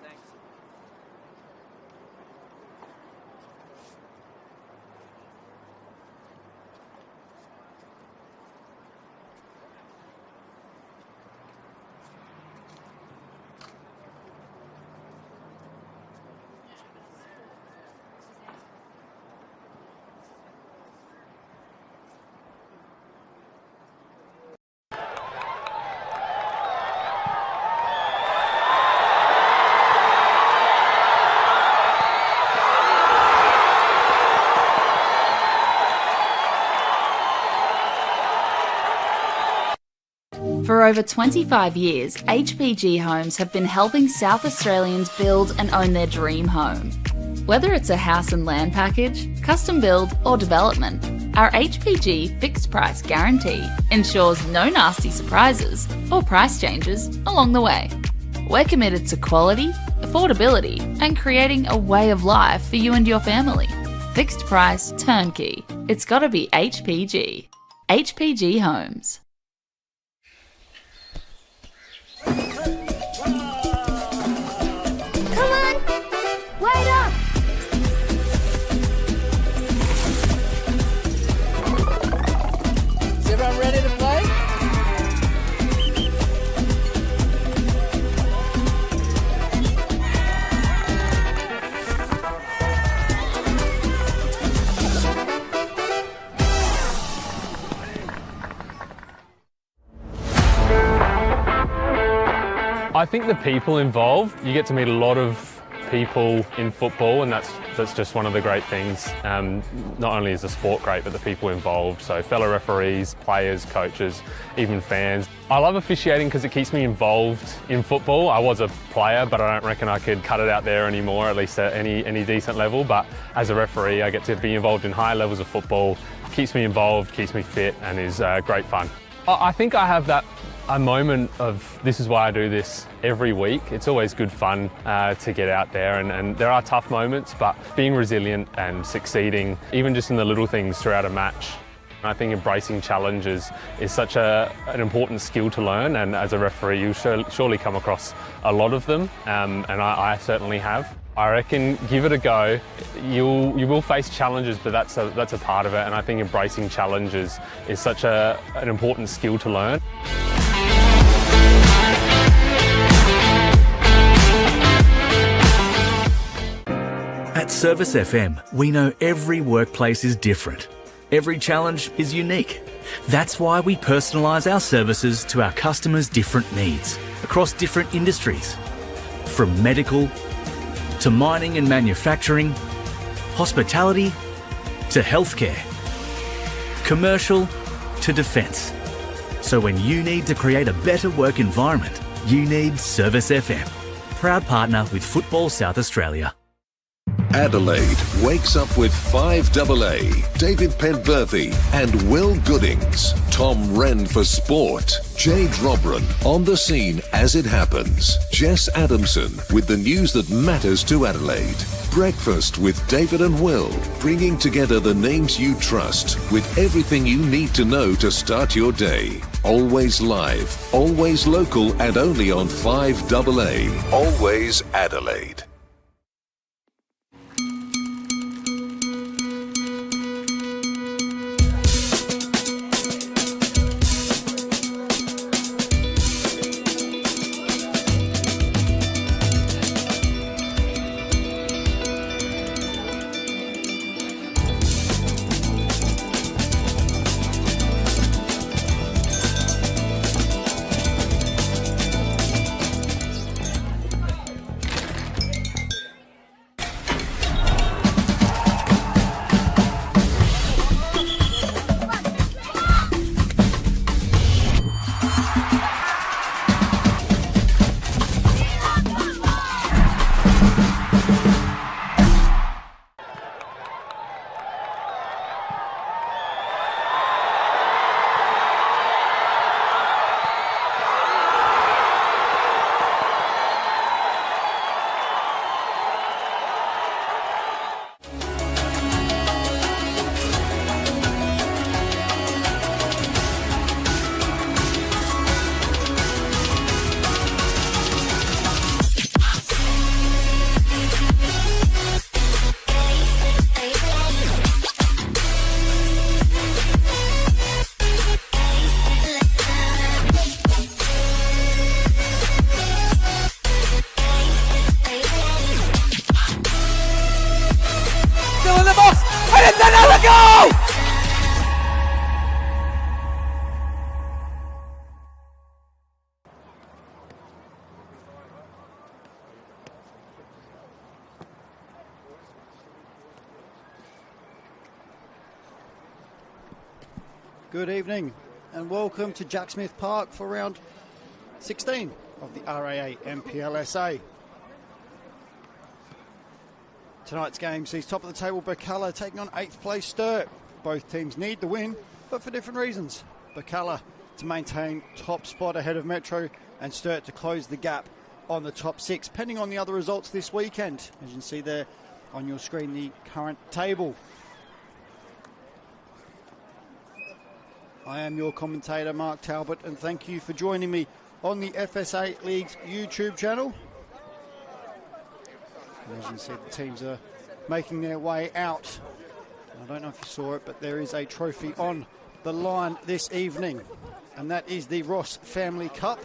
Thanks. For over 25 years, HPG Homes have been helping South Australians build and own their dream home. Whether it's a house and land package, custom build or development, our HPG fixed price guarantee ensures no nasty surprises or price changes along the way. We're committed to quality, affordability and creating a way of life for you and your family. Fixed price turnkey. It's gotta be HPG. HPG Homes. Come on! Wait up! Is everyone ready to play? I think the people involved, you get to meet a lot of people in football, and that's just one of the great things. Not only is the sport great, but the people involved. So fellow referees, players, coaches, even fans. I love officiating because it keeps me involved in football. I was a player, but I don't reckon I could cut it out there anymore, at least at any decent level. But as a referee, I get to be involved in higher levels of football. Keeps me involved, keeps me fit, and is great fun. I think I have a moment of this is why I do this every week. It's always good fun to get out there, and there are tough moments, but being resilient and succeeding, even just in the little things throughout a match. I think embracing challenges is such an important skill to learn, and as a referee you surely come across a lot of them, and I certainly have. I reckon give it a go. You will face challenges, but that's a part of it, and I think embracing challenges is such an important skill to learn. At Service FM, we know every workplace is different. Every challenge is unique. That's why we personalise our services to our customers' different needs across different industries. From medical to mining and manufacturing, hospitality to healthcare, commercial to defence. So when you need to create a better work environment, you need Service FM. Proud partner with Football South Australia. Adelaide wakes up with 5AA, David Penberthy and Will Goodings, Tom Wren for sport, Jade Robran on the scene as it happens, Jess Adamson with the news that matters to Adelaide, Breakfast with David and Will, bringing together the names you trust with everything you need to know to start your day. Always live, always local and only on 5AA, always Adelaide. Good evening and welcome to Jack Smith Park for round 16 of the RAA NPLSA. Tonight's game sees top of the table Birkalla taking on 8th place Sturt. Both teams need the win, but for different reasons. Birkalla to maintain top spot ahead of Metro and Sturt to close the gap on the top 6, pending on the other results this weekend. As you can see there on your screen, the current table. I am your commentator, Mark Talbot, and thank you for joining me on the FSA League's YouTube channel. And as you can see, the teams are making their way out. I don't know if you saw it, but there is a trophy on the line this evening, and that is the Ross Family Cup.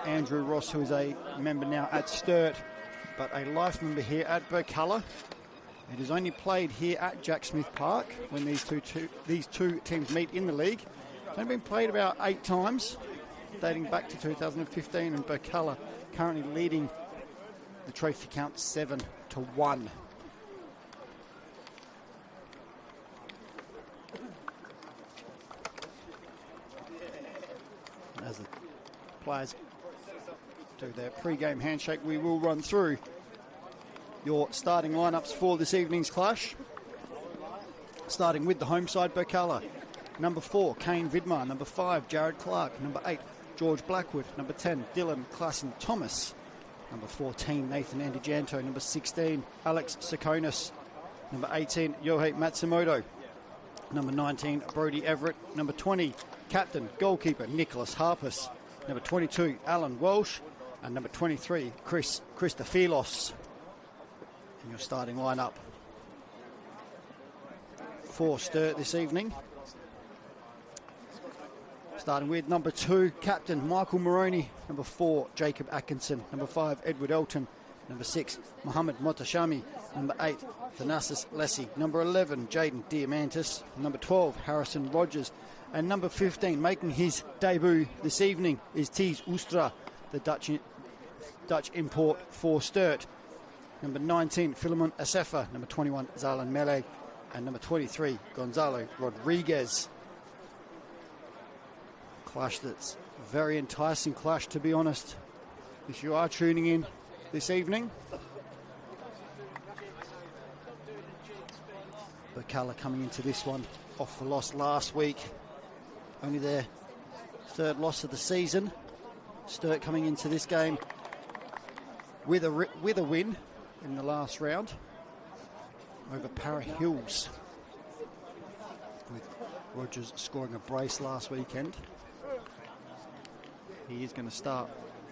Andrew Ross, who is a member now at Sturt, but a life member here at Birkalla. It is only played here at Jack Smith Park when these two teams meet in the league. It's only been played about 8 times, dating back to 2015, and Birkalla currently leading the trophy count 7-1. And as the players do their pre-game handshake, we will run through your starting lineups for this evening's clash. Starting with the home side, Birkalla. Number 4, Kane Vidmar. Number 5, Jared Clark. Number 8, George Blackwood. Number 10, Dylan Klassen Thomas. Number 14, Nathan Andijanto. Number 16, Alex Sakonis. Number 18, Yohei Matsumoto. Number 19, Brody Everett. Number 20, captain, goalkeeper, Nicholas Harpus. Number 22, Alan Walsh. And number 23, Chris Christophilos. In your starting lineup for Sturt this evening. Starting with number 2, captain Michael Moroney. Number 4, Jacob Atkinson. Number 5, Edward Elton. Number 6, Mohammed Motashami. Number 8, Thanasis Lessie. Number 11, Jaden Diamantis. Number 12, Harrison Rogers. And number 15, making his debut this evening, is Thies Oostra, the Dutch import for Sturt. Number 19, Philemon Asefa. Number 21, Zalan Mele. And number 23, Gonzalo Rodriguez. Clash that's very enticing clash, to be honest, if you are tuning in this evening. Birkalla coming into this one off the loss last week. Only their 3rd loss of the season. Sturt coming into this game with a win in the last round over Para Hills, with Rogers scoring a brace last weekend. He is going to start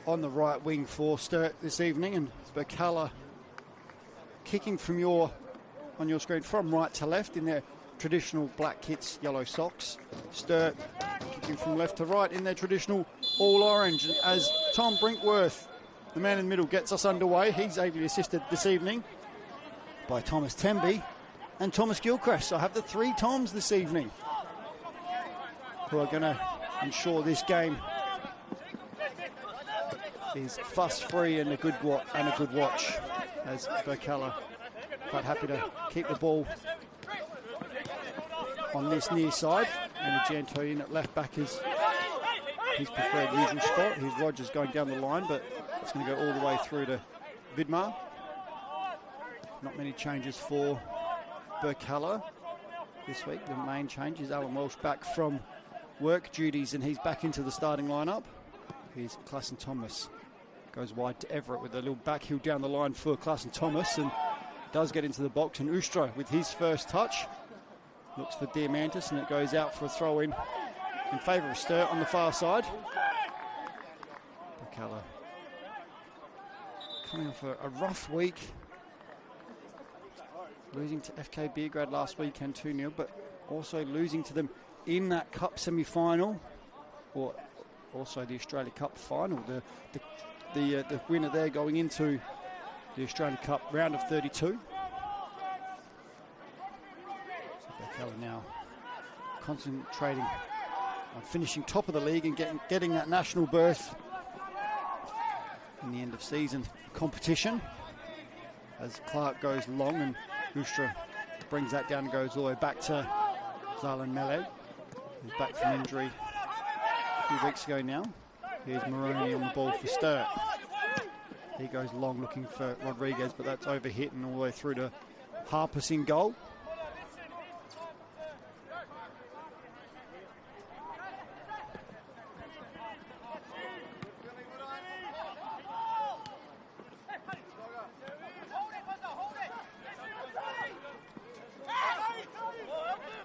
on the right wing for Sturt this evening, and Birkalla kicking from on your screen from right to left in their traditional black kits, yellow socks. Sturt kicking from left to right in their traditional all orange, and as Tom Brinkworth, the man in the middle, gets us underway, he's ably assisted this evening by Thomas Temby and Thomas Gilchrist. So I have the 3 Toms this evening who are going to ensure this game is fuss-free and a good watch, as Birkalla quite happy to keep the ball on this near side. And Argento in at left back is his preferred usual spot. Here's Rogers going down the line, but it's going to go all the way through to Vidmar. Not many changes for Birkalla this week. The main change is Alan Walsh back from work duties, and he's back into the starting lineup. Here's Klassen Thomas. Goes wide to Everett with a little back heel down the line for Klassen Thomas, and does get into the box. And Oostra with his first touch looks for Diamantis, and it goes out for a throw in favour of Sturt on the far side. Birkalla coming off a rough week, losing to FK Beergrad last weekend 2-0, but also losing to them in that cup semi-final, or also the Australia Cup final. The winner there going into the Australia Cup round of 32. So Birkalla now concentrating on finishing top of the league and getting that national berth in the end of season competition, as Clark goes long and Oostra brings that down and goes all the way back to Zalan Mele. He's back from injury a few weeks ago now. Here's Moroney on the ball for Sturt. He goes long looking for Rodriguez, but that's overhit and all the way through to Harpus in goal.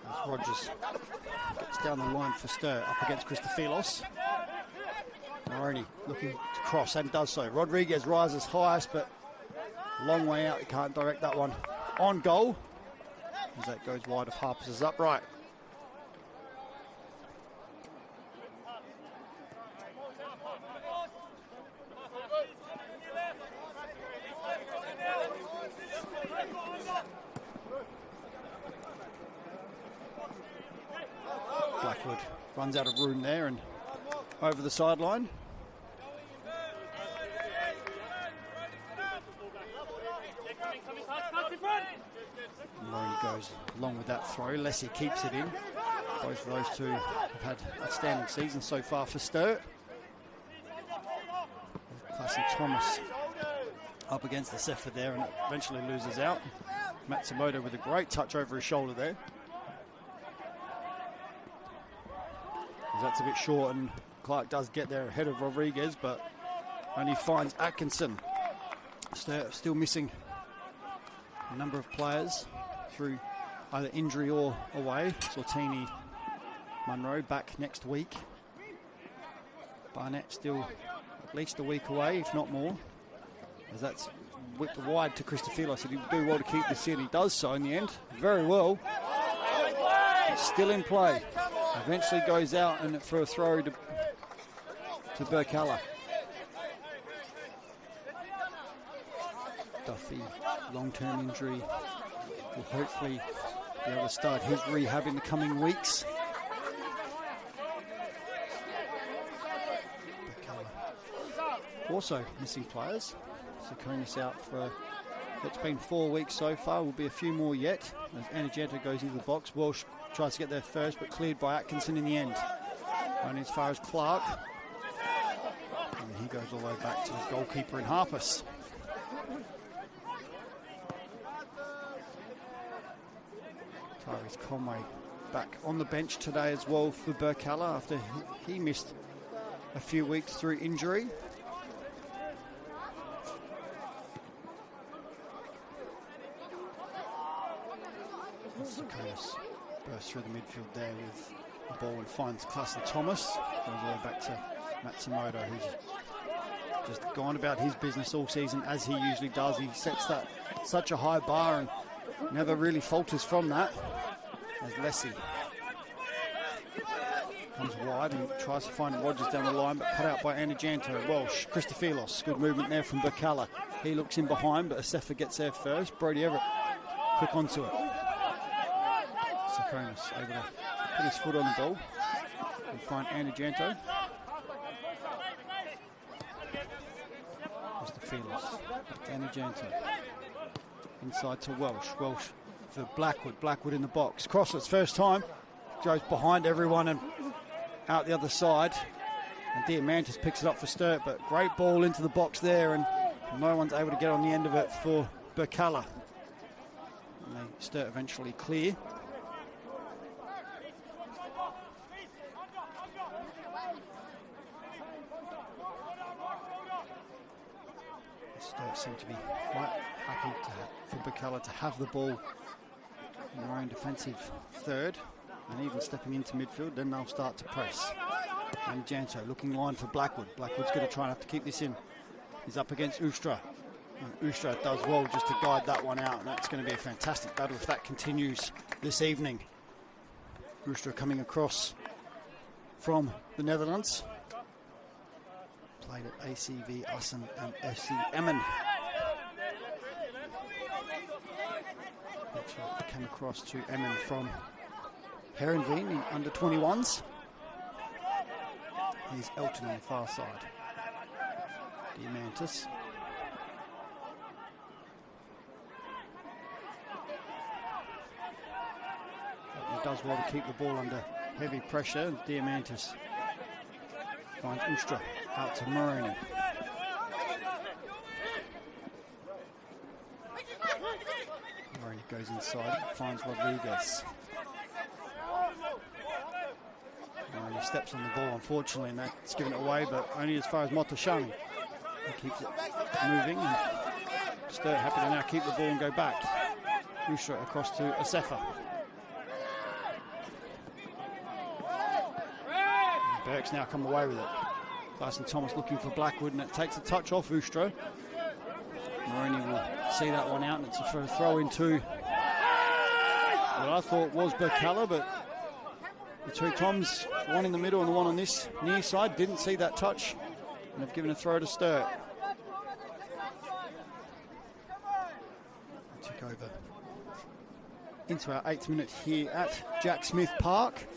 As Rogers gets down the line for Sturt up against Christophilos. Moroney looking to cross and does so. Rodriguez rises highest, but a long way out. He can't direct that one on goal as that goes wide of Harpus' upright. Blackwood runs out of room there and over the sideline. Moroney goes along with that throw. Lessie keeps it in. Both of those two have had outstanding seasons so far for Sturt. Classy Thomas up against the Sefer there and eventually loses out. Matsumoto with a great touch over his shoulder there. That's a bit short and Clark does get there ahead of Rodriguez, but only finds Atkinson. Still missing a number of players through either injury or away. Sortini, Munro back next week. Barnett still at least a week away, if not more. As that's whipped wide to Christophilos. He would do well to keep this in. He does so in the end. Very well. It's still in play. Eventually goes out and for a throw to Birkalla. Duffy, long-term injury, will hopefully be able to start his rehab in the coming weeks. Birkalla. Also missing players. Sakonis out for, it's been 4 weeks so far, will be a few more yet. As Anagenta goes into the box, Walsh tries to get there first, but cleared by Atkinson in the end. Only as far as Clark. And he goes all the way back to his goalkeeper in Harpus. Tyrese Conway back on the bench today as well for Birkalla after he missed a few weeks through injury. Sakonis bursts through the midfield there with the ball and finds Klassen Thomas. Goes all the way back to Matsumoto, who's just gone about his business all season as he usually does. He sets that such a high bar and never really falters from that. As Lessie comes wide and tries to find Rogers down the line, but cut out by Anajanto. Walsh, Christophilos, good movement there from Birkalla. He looks in behind, but Asefa gets there first. Brody Everett quick onto it. Sakonis able to put his foot on the ball and find Anajanto. Christophilos, Anajanto. Inside to Welsh. Welsh for Blackwood. Blackwood in the box. Crosses first time. Goes behind everyone and out the other side. And Diamantis picks it up for Sturt, but great ball into the box there and no one's able to get on the end of it for Birkalla. And Sturt eventually clear. Sturt seem to be quite happy for Birkalla to have the ball in their own defensive third and even stepping into midfield. Then they'll start to press. And Janto looking line for Blackwood. Blackwood's going to try and have to keep this in. He's up against Ustra. And Ustra does well just to guide that one out. And that's going to be a fantastic battle if that continues this evening. Ustra coming across from the Netherlands. Played at ACV Assen and FC Emmen. Actually came across to Emmen from Herenveen in under 21s. Here's Elton on the far side. Diamantis. Elton does well to keep the ball under heavy pressure. Diamantis finds Ustra out to Moroni. Moroni goes inside, finds Rodriguez. Moroni steps on the ball, unfortunately, and that's given it away, but only as far as Motoshami. He keeps it moving, and Sturt happy to now keep the ball and go back. Ustra across to Asefa. Burke's now come away with it. Carson Thomas looking for Blackwood, and it takes a touch off Ustra. Moroni will see that one out, and it's a throw into what I thought was Birkalla, but the two Toms, one in the middle and the one on this near side, didn't see that touch and have given a throw to Sturt. Took over into our 8th minute here at Jack Smith Park.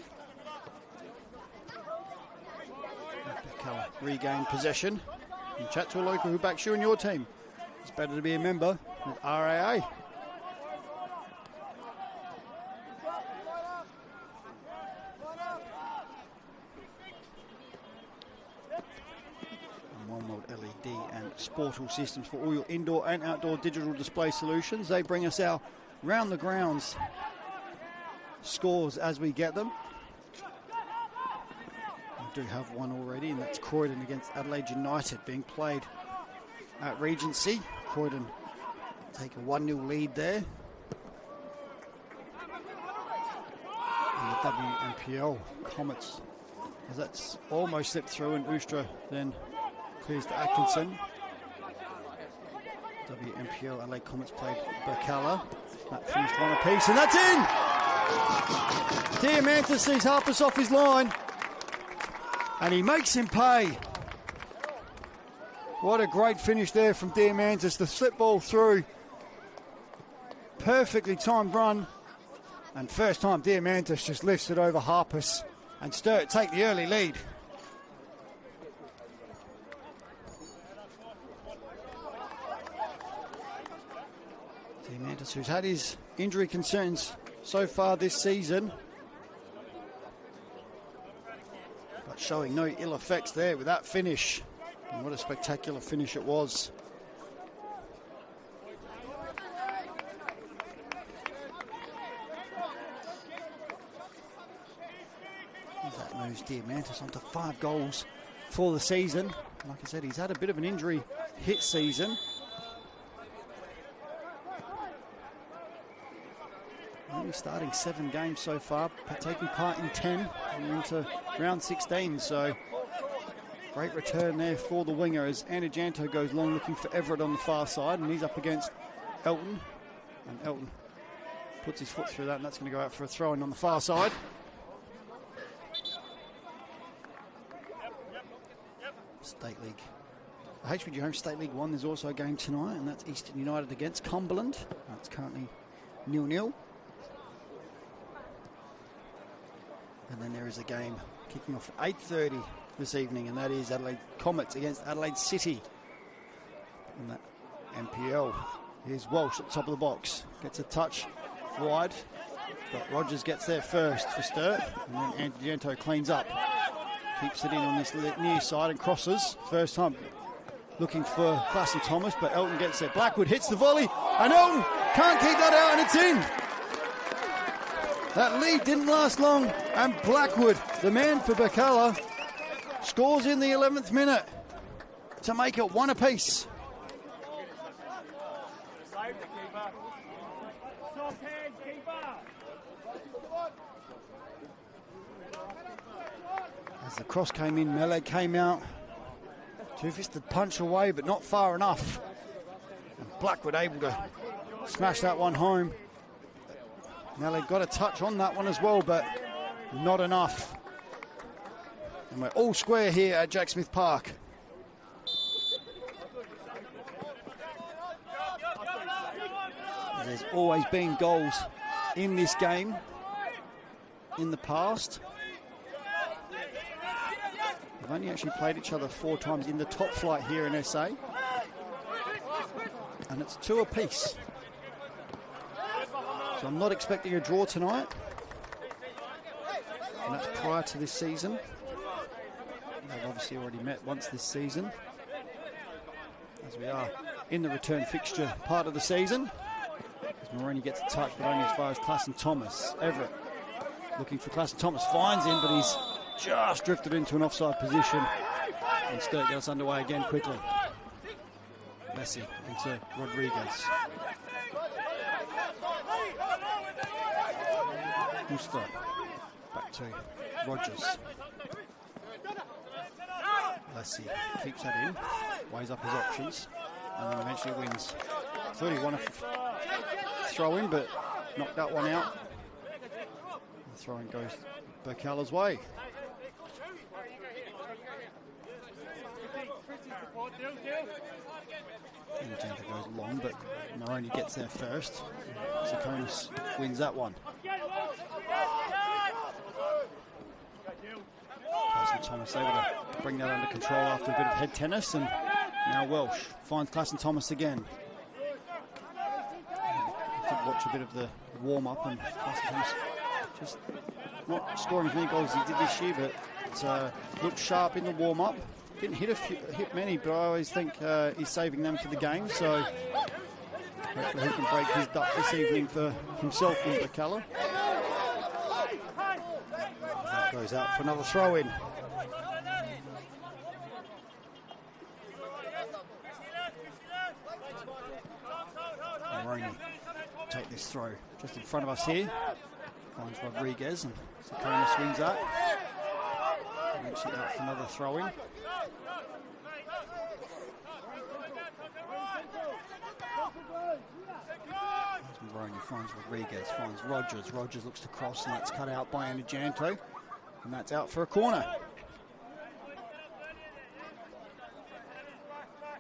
Birkalla regain possession. And chat to a local who backs you and your team. It's better to be a member with RAA. One World LED and Sportal systems for all your indoor and outdoor digital display solutions. They bring us our round the grounds scores as we get them. We do have one already, and that's Croydon against Adelaide United being played at Regency. Croydon take a 1-0 lead there. And the WNPL Comets, as that's almost slipped through, and Ustra then clears to Atkinson. WNPL Adelaide Comets played Birkalla. That finished one apiece, and that's in! Diamantis sees Harpus off his line, and he makes him pay. What a great finish there from Diamantis. The slip ball through. Perfectly timed run. And first time Diamantis just lifts it over Harpus, and Sturt take the early lead. Diamantis, who's had his injury concerns so far this season, but showing no ill effects there with that finish. And what a spectacular finish it was. That moves Diamantis onto 5 goals for the season. Like I said, he's had a bit of an injury hit season. Only starting 7 games so far, but taking part in 10 and into round 16. So great return there for the winger as Anajanto goes long looking for Everett on the far side, and he's up against Elton. And Elton puts his foot through that, and that's going to go out for a throw-in on the far side. State League. The HPG Home State League 1, there's also a game tonight, and that's Eastern United against Cumberland. That's currently 0-0. And then there is a game kicking off at 8:30 this evening, and that is Adelaide Comets against Adelaide City in that NPL. Here's Walsh at the top of the box, gets a touch wide, but Rogers gets there first for Sturt, and then Antiento cleans up, keeps it in on this near side and crosses. First time looking for Classen Thomas, but Elton gets there. Blackwood hits the volley, and Elton can't keep that out, and it's in. That lead didn't last long, and Blackwood, the man for Birkalla, scores in the 11th minute to make it 1 apiece. As the cross came in, Melee came out. Two-fisted punch away, but not far enough. And Blackwood able to smash that one home. Melee got a touch on that one as well, but not enough. And we're all square here at Jack Smith Park. There's always been goals in this game in the past. We've only actually played each other 4 times in the top flight here in SA. And it's 2 apiece. So I'm not expecting a draw tonight. And that's prior to this season. They've obviously already met once this season, as we are in the return fixture part of the season. As Moroney gets a touch, but only as far as Klassen Thomas. Everett looking for Klassen Thomas, finds him, but he's just drifted into an offside position. And Sturt gets underway again quickly. Messi into Rodriguez. Musta back to Rogers. Lessie keeps that in, weighs up his options, and then eventually wins. Thought he wanted to throw in, but knocked that one out. The throw-in goes Birkalla's way. And the Janta goes long, but Moroney gets there first. Sakonis wins that one. Klassen Thomas able to bring that under control after a bit of head tennis, and now Welsh finds Klassen Thomas again. Did watch a bit of the warm-up, and Klassen Thomas just not scoring as many goals as he did this year, but looked sharp in the warm-up. Didn't hit many, but I always think he's saving them for the game, so hopefully he can break his duck this evening for himself and Birkalla. That goes out for another throw-in. Moroney take this throw just in front of us here. Finds Rodriguez, and Sakona swings that. Eventually out for another throw-in. Moroney finds Rodriguez, finds Rogers. Rogers looks to cross, and that's cut out by Anajanto, and that's out for a corner.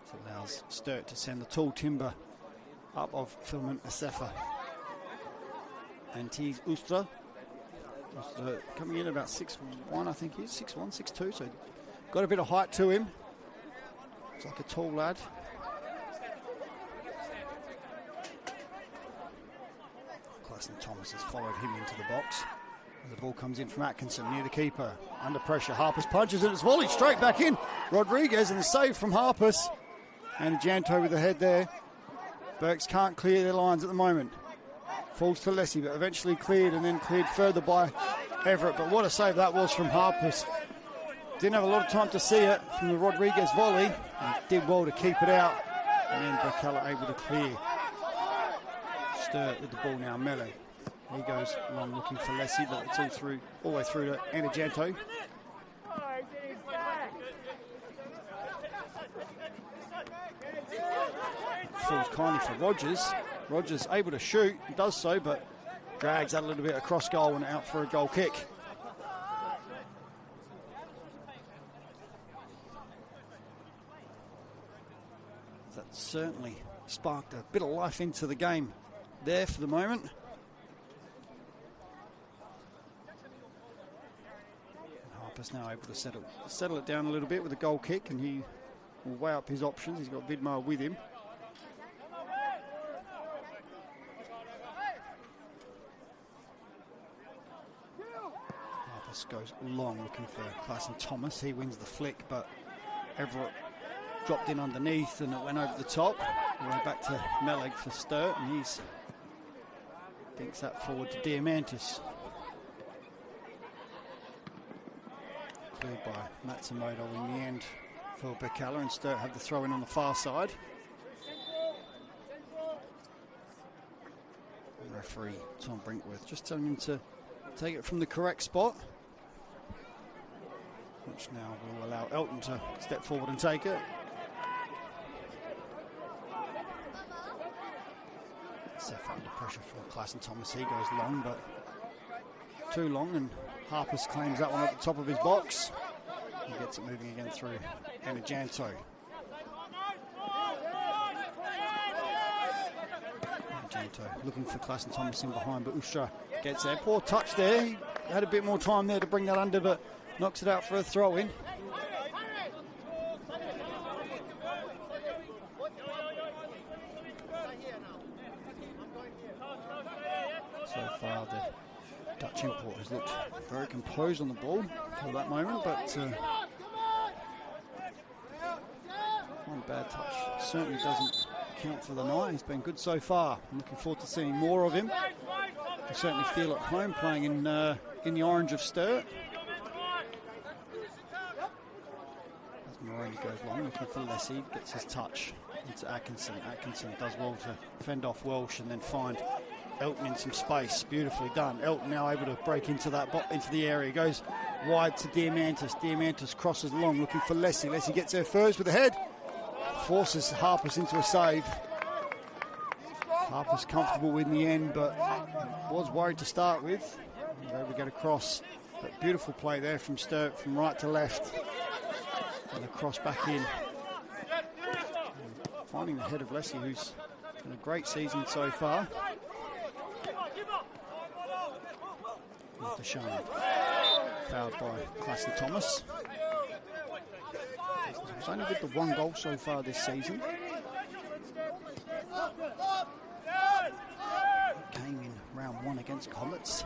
This allows Sturt to send the tall timber up of Filament Asefa. Antiz Ustra. Ustra coming in about 6'1", I think he is, 6'1", 6'2", so got a bit of height to him. Looks like a tall lad. Klassen Thomas has followed him into the box. The ball comes in from Atkinson near the keeper. Under pressure, Harpus punches and it's volleyed straight back in. Rodriguez, and a save from Harpus. And Janto with the head there. Burks can't clear their lines at the moment. Falls to Lessie, but eventually cleared, and then cleared further by Everett. But what a save that was from Harpus. Didn't have a lot of time to see it from the Rodriguez volley. And did well to keep it out. And then Birkalla able to clear. Sturt with the ball now, melee. He goes long looking for Lessie, but it's all the way through to Anajanto. Falls kindly for Rogers. Rogers able to shoot, he does so, but drags that a little bit across goal and out for a goal kick. That certainly sparked a bit of life into the game there for the moment. Harper's now able to settle it down a little bit with a goal kick, and he will weigh up his options. He's got Vidmar with him. Harpus goes long looking for Klassen Thomas. He wins the flick, but Everett dropped in underneath and it went over the top. All the way back to Meleg for Sturt, and he's dinks that forward to Diamantis. Cleared by Matsumoto in the end for Birkalla, and Sturt have the throw in on the far side. And referee Tom Brinkworth just telling him to take it from the correct spot, which now will allow Elton to step forward and take it. Seth under pressure from Klassen Thomas. He goes long, but too long, and Harpus claims that one at the top of his box. He gets it moving again through Anajanto. Anajanto looking for Klassen Thomas in behind, but Ustra gets there. Poor touch there. He had a bit more time there to bring that under, but knocks it out for a throw-in. So far, the Dutch import has looked very composed on the ball for that moment, but one bad touch certainly doesn't count for the night. He's been good so far. I'm looking forward to seeing more of him. I certainly feel at home playing in the orange of Sturt. As Moroney goes long, looking for Lessie, gets his touch into Atkinson. Atkinson does well to fend off Welsh and then find Elton in some space. Beautifully done. Elton now able to break into the area. He goes wide to Diamantis. Diamantis crosses along looking for Lessie. Lessie gets there first with the head. Forces Harpers into a save. Harper's comfortable in the end, but was worried to start with. There we get across. But beautiful play there from Sturt from right to left. And the cross back in. And finding the head of Lessie, who's had a great season so far. Deshaun, fouled by Classen Thomas. He's only with the one goal so far this season. Came in round 1 against Comets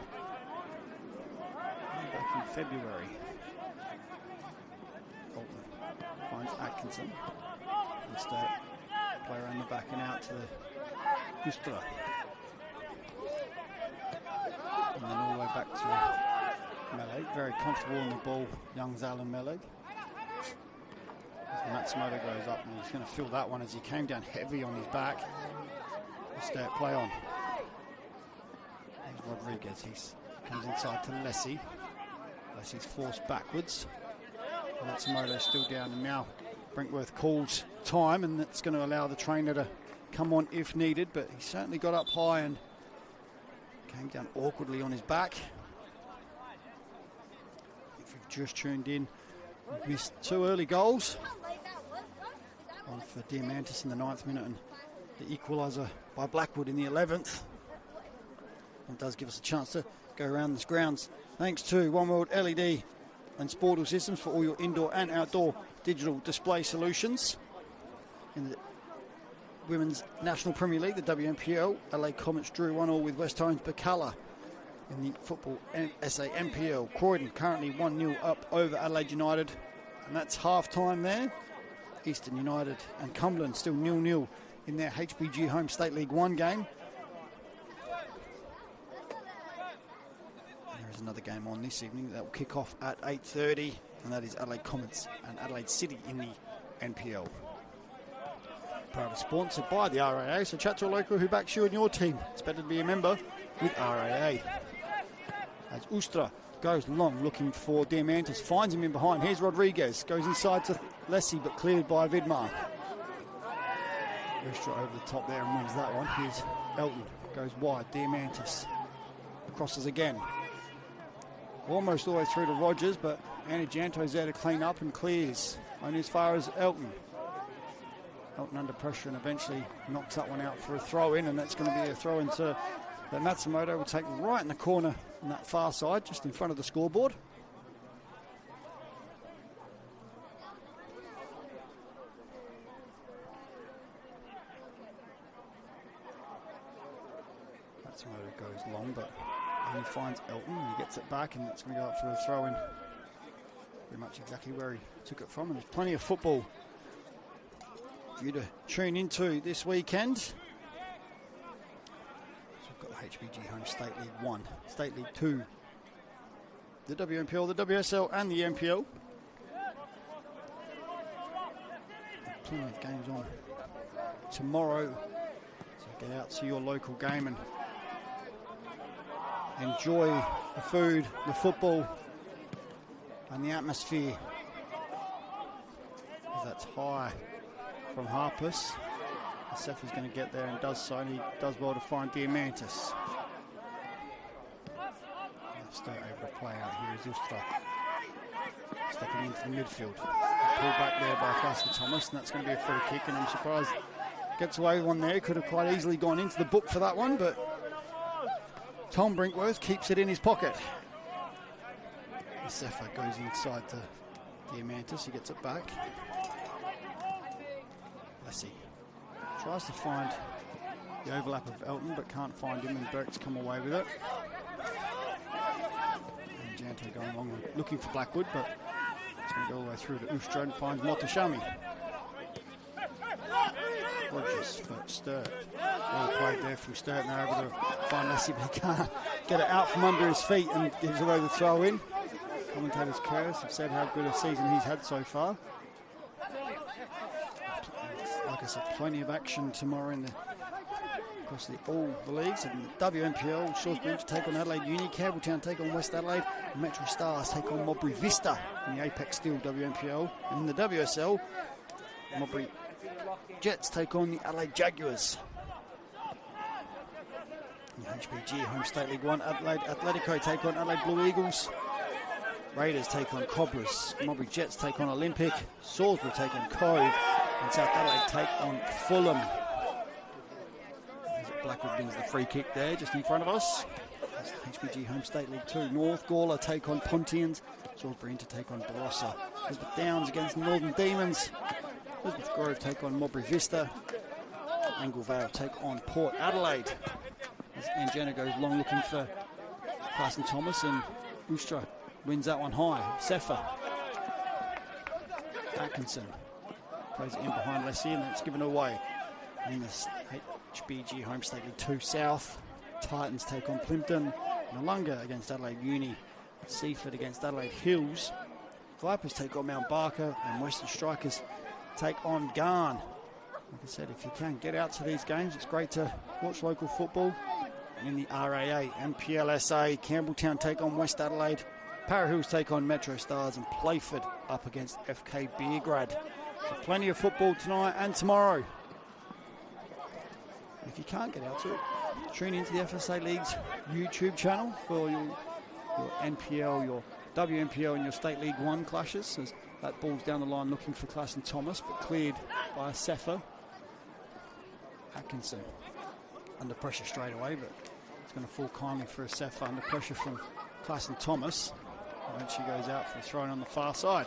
back in February. Alton finds Atkinson and Sturt play around the back and out to Ustra. And then all the way back to Meleg. Very comfortable on the ball, young Alan Meleg. As Matsumoto goes up and he's going to fill that one as he came down heavy on his back. Sturt play on. There's Rodriguez. He comes inside to Lessie. Lessie's forced backwards. Matsumoto still down, and now Brinkworth calls time, and that's going to allow the trainer to come on if needed, but he certainly got up high and came down awkwardly on his back. If you've just tuned in, we've missed 2 early goals. One for Diamantis in the 9th minute and the equaliser by Blackwood in the 11th. It does give us a chance to go around this grounds. Thanks to One World LED and Sportal Systems for all your indoor and outdoor digital display solutions. In the Women's National Premier League, the WNPL, LA Comets drew 1-1 with West Holmes Birkalla. In the football NPLSA NPL, Croydon currently 1-0 up over Adelaide United, and that's half-time there. Eastern United and Cumberland still 0-0 in their HBG Home State League 1 game. There is another game on this evening that will kick off at 8:30, and that is Adelaide Comets and Adelaide City in the NPL. Proudly sponsored by the RAA, so chat to a local who backs you and your team. It's better to be a member with RAA. As Ustra goes long looking for Diamantis, finds him in behind. Here's Rodriguez, goes inside to Lessie but cleared by Vidmar. Ustra over the top there and wins that one. Here's Elton, goes wide, Diamantis crosses again. Almost all the way through to Rogers, but Andy Janto's there to clean up and clears only as far as Elton. Elton under pressure and eventually knocks that one out for a throw in, and that's going to be a throw into that Matsumoto will take right in the corner on that far side, just in front of the scoreboard. Matsumoto goes long, but only finds Elton, and he gets it back, and it's going to go up for a throw in. Pretty much exactly where he took it from, and there's plenty of football for you to tune into this weekend. So we've got the HBG Home State League 1, State League 2, the WNPL, the WSL and the NPL. Plenty of games on tomorrow, so get out to your local game and enjoy the food, the football and the atmosphere. As that's high from Harpus. Seth is going to get there and does so, and he does well to find Diamantis. Sturt able to play out here is Ustra. Stepping into the midfield. Pulled back there by Classen Thomas, and that's going to be a free kick, and I'm surprised gets away with one there. Could have quite easily gone into the book for that one, but Tom Brinkworth keeps it in his pocket. Sefa goes inside to Diamantis, he gets it back. Lessie tries to find the overlap of Elton, but can't find him, and Burke's come away with it. Janto going along looking for Blackwood, but it's going to go all the way through to Ustra and finds Motashami. Rogers for Sturt. Well played there from Sturt, now able to find Lassie, but he can't get it out from under his feet and gives away the throw in. Commentators Curtis have said how good a season he's had so far. Like I said, plenty of action tomorrow across all the leagues. In the WNPL, Salisbury take on Adelaide Uni, Campbelltown take on West Adelaide, and Metro Stars take on Modbury Vista in the Apex Steel WNPL. And in the WSL, Modbury Jets take on the Adelaide Jaguars. In the HPG Home State League 1, Adelaide Atletico take on Adelaide Blue Eagles. Raiders take on Cobras. Modbury Jets take on Olympic. Salisbury take on Cove. And South Adelaide take on Fulham. Blackwood wins the free kick there, just in front of us. HPG Home State League 2. North Gawler take on Pontians. Salisbury Inter take on Barossa. Elizabeth Downs against Northern Demons. Elizabeth Grove take on Modbury Vista. Angle Vale take on Port Adelaide. As Angena goes long looking for Carson Thomas, and Ustra wins that one high. Sefa. Atkinson plays it in behind Lessie, and it's given away. And in this HBG Home State League 2 South, Titans take on Plimpton. Noongar against Adelaide Uni. Seaford against Adelaide Hills. Vipers take on Mount Barker, and Western Strikers take on Garn. Like I said, if you can get out to these games, it's great to watch local football. And in the RAA, NPLSA, Campbelltown take on West Adelaide, Para Hills take on Metro Stars, and Playford up against FK Beergrad. So plenty of football tonight and tomorrow. If you can't get out to it, tune into the FSA League's YouTube channel for your NPL, your WNPL and your State League 1 clashes, as that ball's down the line looking for Classen Thomas, but cleared by Sefa. Atkinson under pressure straight away, but it's going to fall kindly for a Sefa under pressure from Classen Thomas. And then she goes out for a throw on the far side.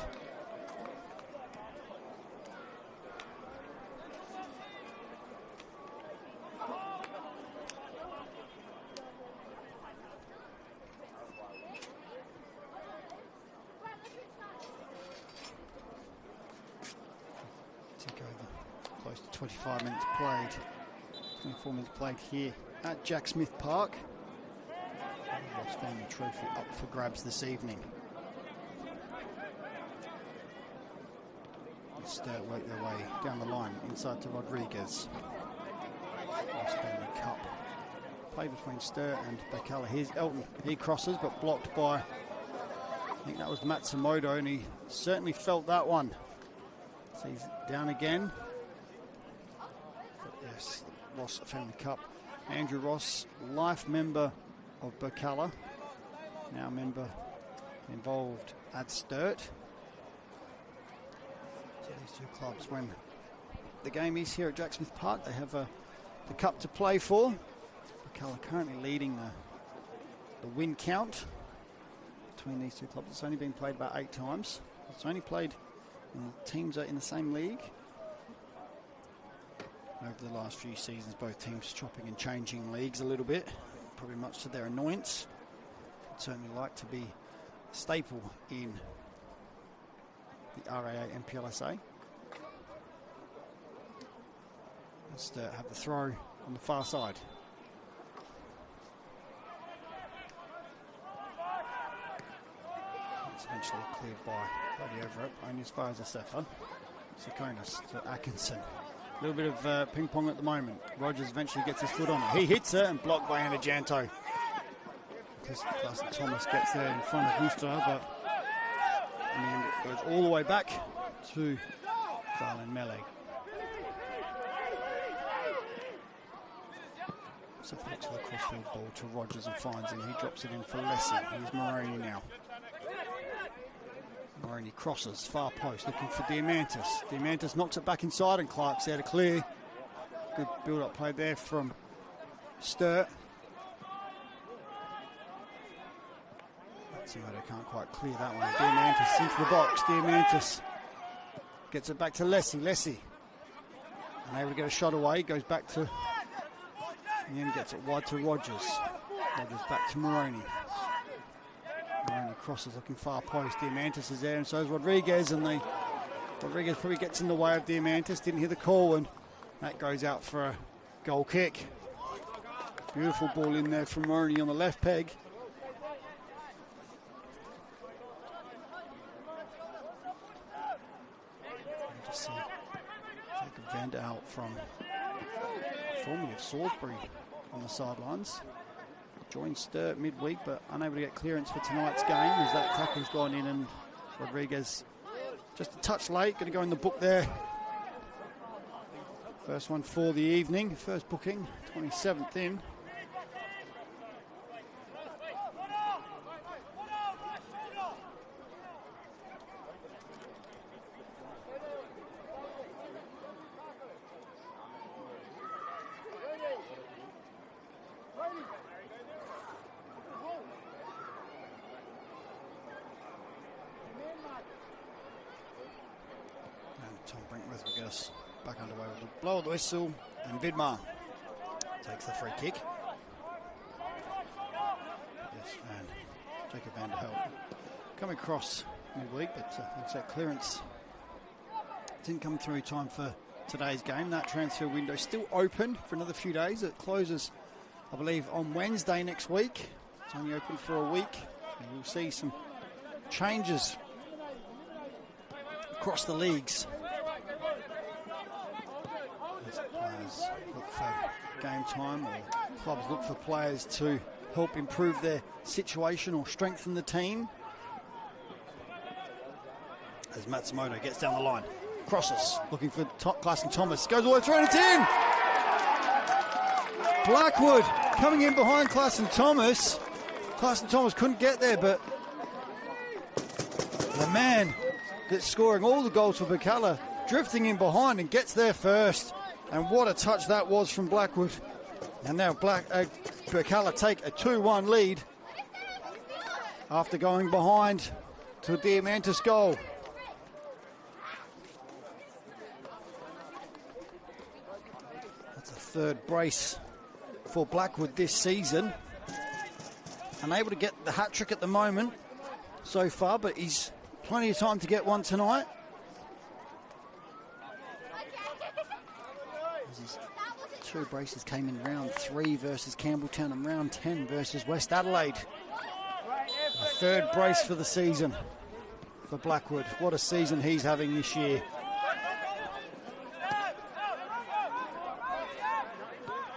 Close to 25 minutes played. 24 minutes played here at Jack Smith Park. Ross Family Trophy up for grabs this evening. Sturt work their way down the line inside to Rodriguez. Ross Family Cup. Play between Sturt and Birkalla. Here's Elton. He crosses, but blocked by, I think that was Matsumoto, and he certainly felt that one. So he's down again. But yes, Ross Family Cup. Andrew Ross, life member of Birkalla, now member involved at Sturt. So these two clubs, when the game is here at Jack Smith Park, they have the cup to play for. Birkalla currently leading the win count between these two clubs. It's only been played about 8 times. It's only played when the teams are in the same league. Over the last few seasons, both teams chopping and changing leagues a little bit, probably much to their annoyance. I'd certainly like to be a staple in the RAA NPLSA. Let's have the throw on the far side. It's eventually cleared by Bloody Everett, only as far as Asefa. Sakonis to Atkinson. A little bit of ping pong at the moment. Rogers eventually gets his foot on it. He hits it and blocked by Anna Janto. Classen Thomas gets there in front of Ustra, but in the end it goes all the way back to Darlene Melee. So flicks for the crossfield ball to Rogers and finds him. He drops it in for Lessie. Here's Moroney now. Moroney crosses, far post, looking for Diamantis. Diamantis knocks it back inside and Clark's there to clear. Good build-up play there from Sturt. Matsumoto can't quite clear that one. Diamantis into the box. Diamantis gets it back to Lessie. Lessie unable to get a shot away. Goes back to, and then gets it wide to Rogers. Rogers back to Moroney. Maroney crosses looking far post. Diamantis is there, and so is Rodriguez, and Rodriguez probably gets in the way of Diamantis. Didn't hear the call, and that goes out for a goal kick. Beautiful ball in there from Maroney on the left peg. Just see Jacob Van der Hout from formerly of Salisbury on the sidelines. Joined Sturt midweek, but unable to get clearance for tonight's game as that tackle's gone in, and Rodriguez just a touch late, going to go in the book there. First one for the evening, first booking, 27th in. Tom Brinkworth will get us back underway with the blow of the whistle, and Vidmar takes the free kick. Yes, and Jacob Van der Hout coming across midweek, but looks like clearance didn't come through time for today's game. That transfer window still open for another few days. It closes, I believe, on Wednesday next week. It's only open for a week. And you'll see some changes across the leagues. As players look for game time, or clubs look for players to help improve their situation or strengthen the team. As Matsumoto gets down the line, crosses, looking for Clarkson Thomas, goes all the way through and it's in! Blackwood coming in behind Clarkson Thomas. Clarkson Thomas couldn't get there, but the man that's scoring all the goals for Birkalla drifting in behind and gets there first. And what a touch that was from Blackwood. And now Birkalla take a 2-1 lead after going behind to a Diamantis goal. That's a third brace for Blackwood this season. Unable to get the hat-trick at the moment so far, but he's plenty of time to get one tonight. His two braces came in round 3 versus Campbelltown and round 10 versus West Adelaide. The third brace for the season for Blackwood. What a season he's having this year.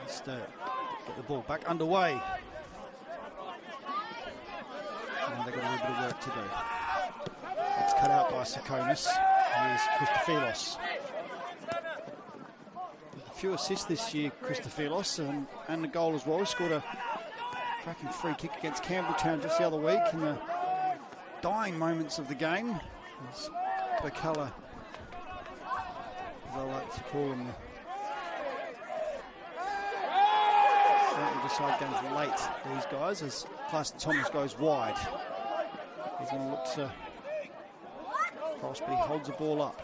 Let's get the ball back underway. Now they've got a little bit of work to do. It's cut out by Sakonis. Here's Christophilos. A few assists this year, Christophilos, and the goal as well. He scored a cracking free kick against Campbelltown just the other week in the dying moments of the game. As Birkalla, as I like to call them, certainly decide games late, these guys, as Clarkson Thomas goes wide. He's going to look to cross, but he holds the ball up.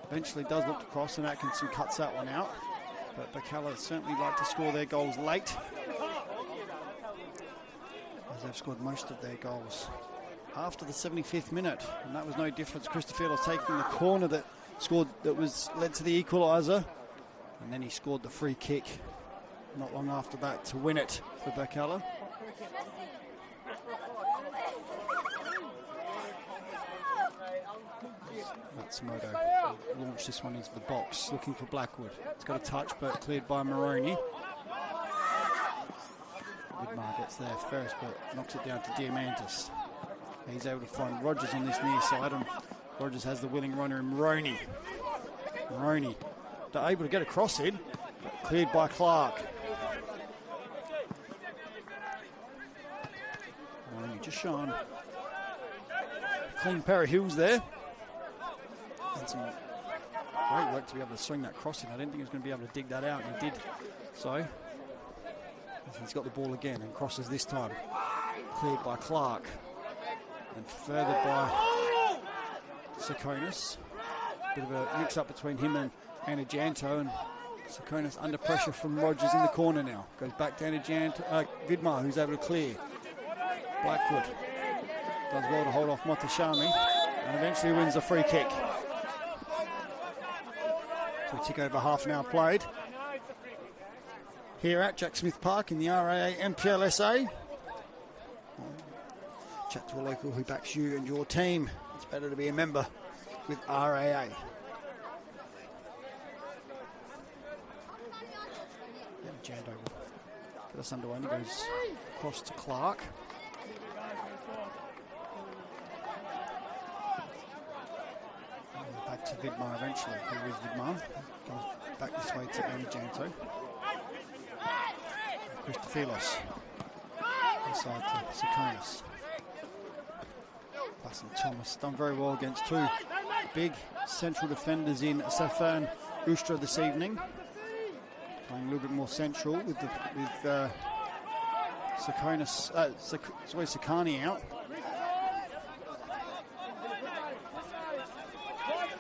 Eventually does look to cross, and Atkinson cuts that one out. But Birkalla certainly like to score their goals late, as they've scored most of their goals after the 75th minute, and that was no difference. Christophilos taking the corner that led to the equaliser, and then he scored the free kick not long after that to win it for Birkalla. Matsumoto launched this one into the box, looking for Blackwood. It's got a touch, but cleared by Maroney. Widmar gets there first, but knocks it down to Diamantis. He's able to find Rogers on this near side, and Rogers has the willing runner in Maroney. Maroney, they're able to get a cross in, but cleared by Clark. Maroney just showing a clean pair of heels there. And some great work to be able to swing that cross in. I didn't think he was going to be able to dig that out, and he did so. He's got the ball again and crosses this time. Cleared by Clark. And furthered by Sakonis. Bit of a mix-up between him and Anajanto, and Sakonis under pressure from Rogers in the corner now. Goes back to Vidmar, who's able to clear. Blackwood does well to hold off Motoshami and eventually wins the free kick. So we tick over half an hour played here at Jack Smith Park in the RAA NPLSA. Chat to a local who backs you and your team. It's better to be a member with RAA. Jando will get us underway. He goes across to Clark. Back to Vidmar eventually. Here is Vidmar. Goes back this way to Annie Janto. Christophilos. Inside to Sikonis. Plus Thomas done very well against two big central defenders in Safan Ustra this evening. Playing a little bit more central with Sikonis, Sakani out.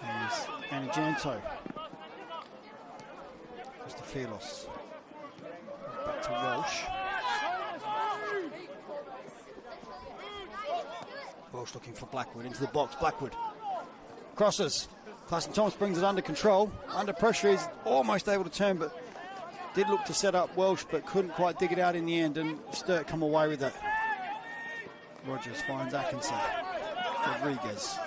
There's Anajanto. Christophilos. Back to Walsh. Walsh looking for Blackwood into the box. Blackwood crosses. Clarkson Thomas brings it under control. Under pressure, he's almost able to turn, but did look to set up Welsh, but couldn't quite dig it out in the end, and Sturt come away with it. Rogers finds Atkinson. Rodriguez.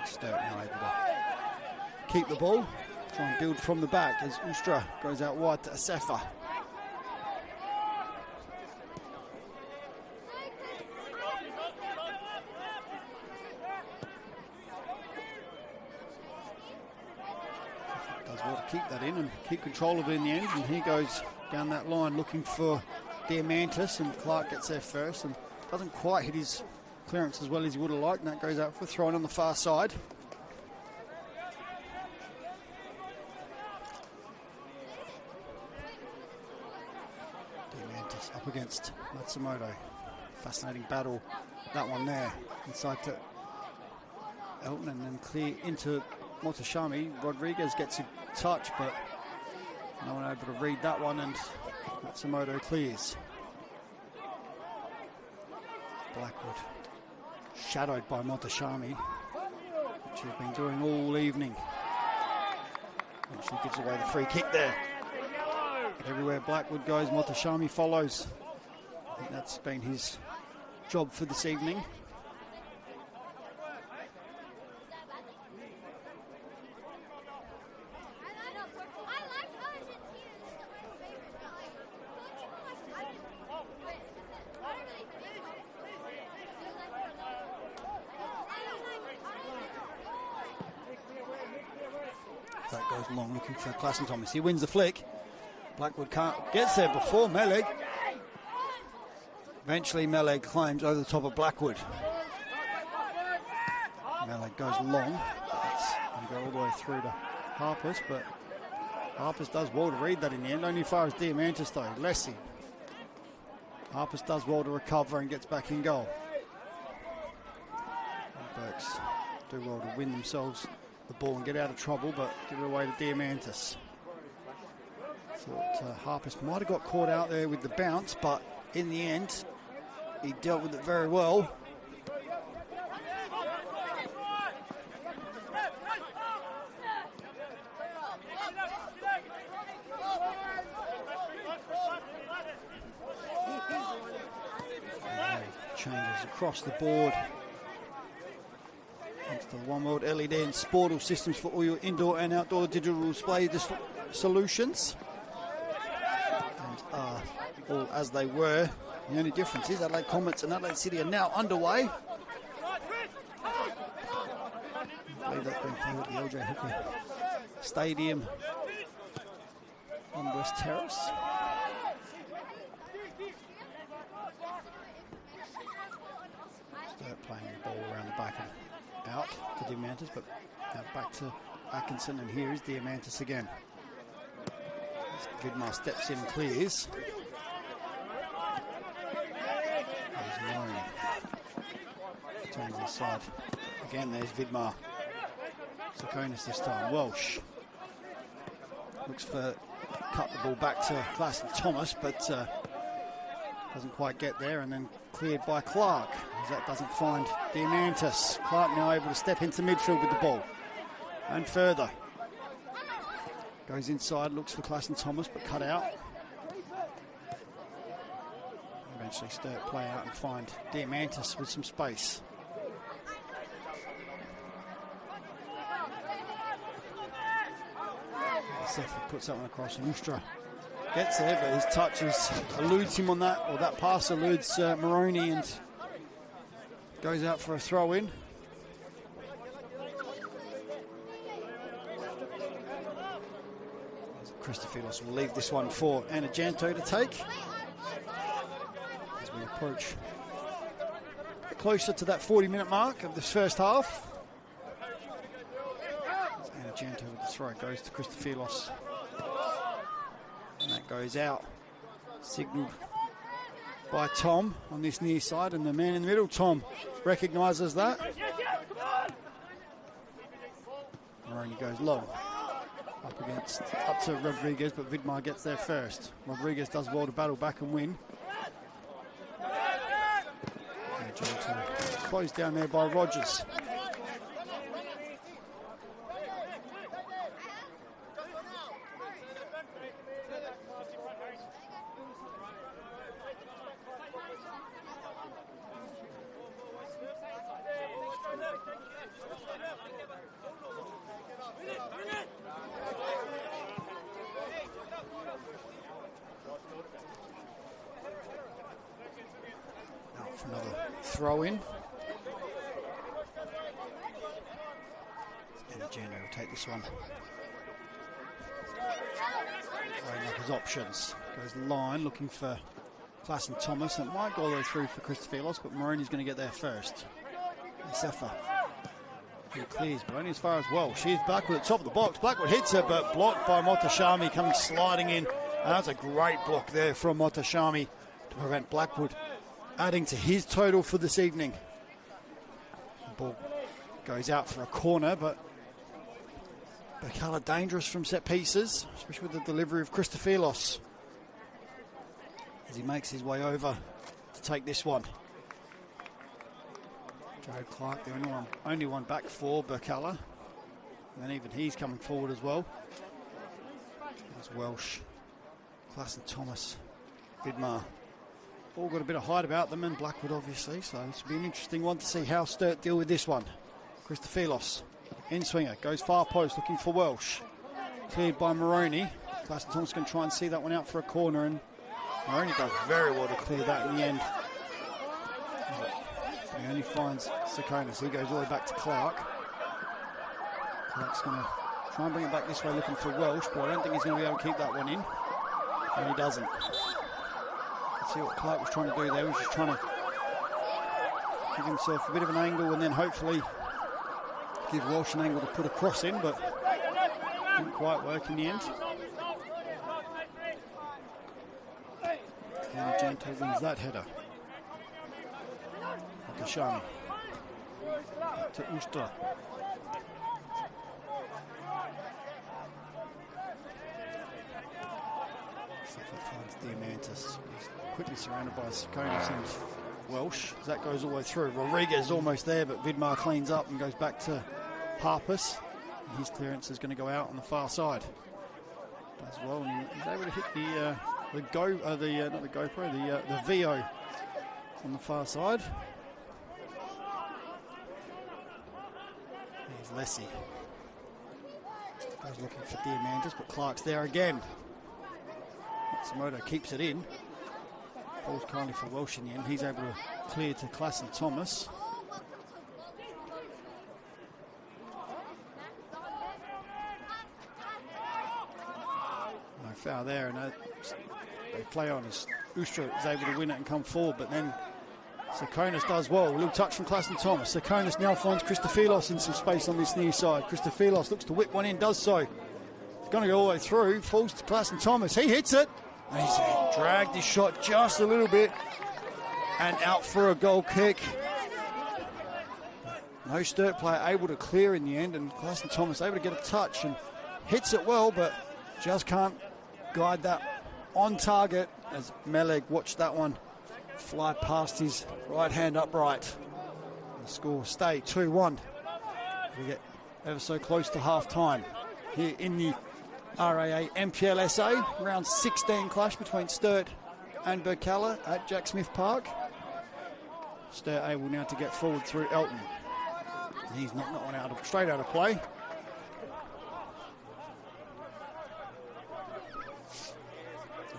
Sturt now able to keep the ball, try and build from the back as Ustra goes out wide to Asefa. Keep that in and keep control of it in the end, and he goes down that line looking for Diamantis, and Clark gets there first and doesn't quite hit his clearance as well as he would have liked, and that goes out for a throw in on the far side. Diamantis up against Matsumoto. Fascinating battle, that one there. Inside to Elton and then clear into Motoshami. Rodriguez gets a touch, but no one able to read that one, and Matsumoto clears. Blackwood shadowed by Motoshami, which he's been doing all evening. And she gives away the free kick there. But everywhere Blackwood goes, Motoshami follows. I think that's been his job for this evening. That goes long, looking for Clarkson Thomas. He wins the flick. Blackwood gets there before Meleg. Eventually Meleg climbs over the top of Blackwood. Meleg goes long. That's going to go all the way through to Harpers, but Harpers does well to read that in the end. Only as far as Diamantis though. Lessie. Harpers does well to recover and gets back in goal. And Burks do well to win themselves the ball and get out of trouble, but give it away to Diamantis. Thought Harpers might have got caught out there with the bounce, but in the end he dealt with it very well. Changes across the board. Thanks to One World LED and Sportal systems for all your indoor and outdoor digital display solutions. And are all as they were. The only difference is Adelaide Comets and Adelaide City are now underway. I believe that's been played at the LJ Hooker Stadium on West Terrace. Sturt playing the ball around the back and out to Diamantis, but now back to Atkinson, and here is Diamantis again. Vidmar steps in and clears. There's Maloney. Turns inside. Again, there's Vidmar. Sikonis this time. Welsh looks for cut the ball back to Clarkson Thomas, but Doesn't quite get there, and then cleared by Clark, as that doesn't find Diamantis. Clark now able to step into midfield with the ball. And further. Goes inside, looks for Klassen Thomas, but cut out. Eventually Sturt play out and find Diamantis with some space. Sefa puts that one across, and Ustra gets there, but his touches eludes him on that, or that pass eludes Moroney and goes out for a throw in. Christofilos will leave this one for Anajanto to take as we approach closer to that 40-minute mark of this first half. Anajanto with the throw goes to Christofilos, and that goes out, signalled by Tom on this near side, and the man in the middle, Tom, recognises that. Moroney goes long. Up to Rodriguez, but Vidmar gets there first. Rodriguez does well to battle back and win. Closed down there by Rogers. For another throw in. And Jenner will take this one. Weighing up his options. Goes line looking for Klassen Thomas, and it might go all the way through for Christofilos, but Moroney's going to get there first. Sefa, who clears, but only as far as Welsh. She's Blackwood at the top of the box. Blackwood hits her, but blocked by Motashami, coming sliding in. And that's a great block there from Motashami to prevent Blackwood adding to his total for this evening. The ball goes out for a corner, but Birkalla dangerous from set pieces, especially with the delivery of Christofilos as he makes his way over to take this one. Joe Clark, the only one back for Birkalla, and then even he's coming forward as well. There's Welsh, Klassen Thomas, Vidmar. All got a bit of height about them, and Blackwood obviously, so this will be an interesting one to see how Sturt deal with this one. Christofilos, in swinger, goes far post looking for Welsh. Cleared by Moroney. Klassen Thomas can try and see that one out for a corner, and Moroney does very well to clear that in the end. He only finds Sakonis. He goes all the way back to Clark. Clark's going to try and bring it back this way looking for Welsh, but I don't think he's going to be able to keep that one in. And he doesn't. See what Clark was trying to do there, was just trying to give himself a bit of an angle and then hopefully give Welsh an angle to put a cross in, but didn't quite work in the end. And Janto wins that header. Akashami to Ustra. Finds Diamantis. He's quickly surrounded by Sakonis and Welsh. As that goes all the way through. Rodriguez almost there, but Vidmar cleans up and goes back to Harpus. And his clearance is going to go out on the far side. Does well, and he's able to hit the VO on the far side. Here's Lessie. Goes looking for Diamantis, but Clark's there again. Matsumoto keeps it in. Falls kindly for Welsh in the end. He's able to clear to Klassen Thomas. No foul there, and they play on as Ustra is able to win it and come forward, but then Sakonis does well. A little touch from Klassen Thomas. Sakonis now finds Christofilos in some space on this near side. Christofilos looks to whip one in, does so. He's going to go all the way through, falls to Klassen Thomas. He hits it. And he's dragged his shot just a little bit and out for a goal kick. No Sturt player able to clear in the end, and Klassen Thomas able to get a touch and hits it well, but just can't guide that on target as Meleg watched that one fly past his right hand upright. The score stay 2-1. We get ever so close to half time here in the RAA NPLSA round 16 clash between Sturt and Birkalla at Jack Smith Park. Sturt able now to get forward through Elton. He's knocked that one straight out of play.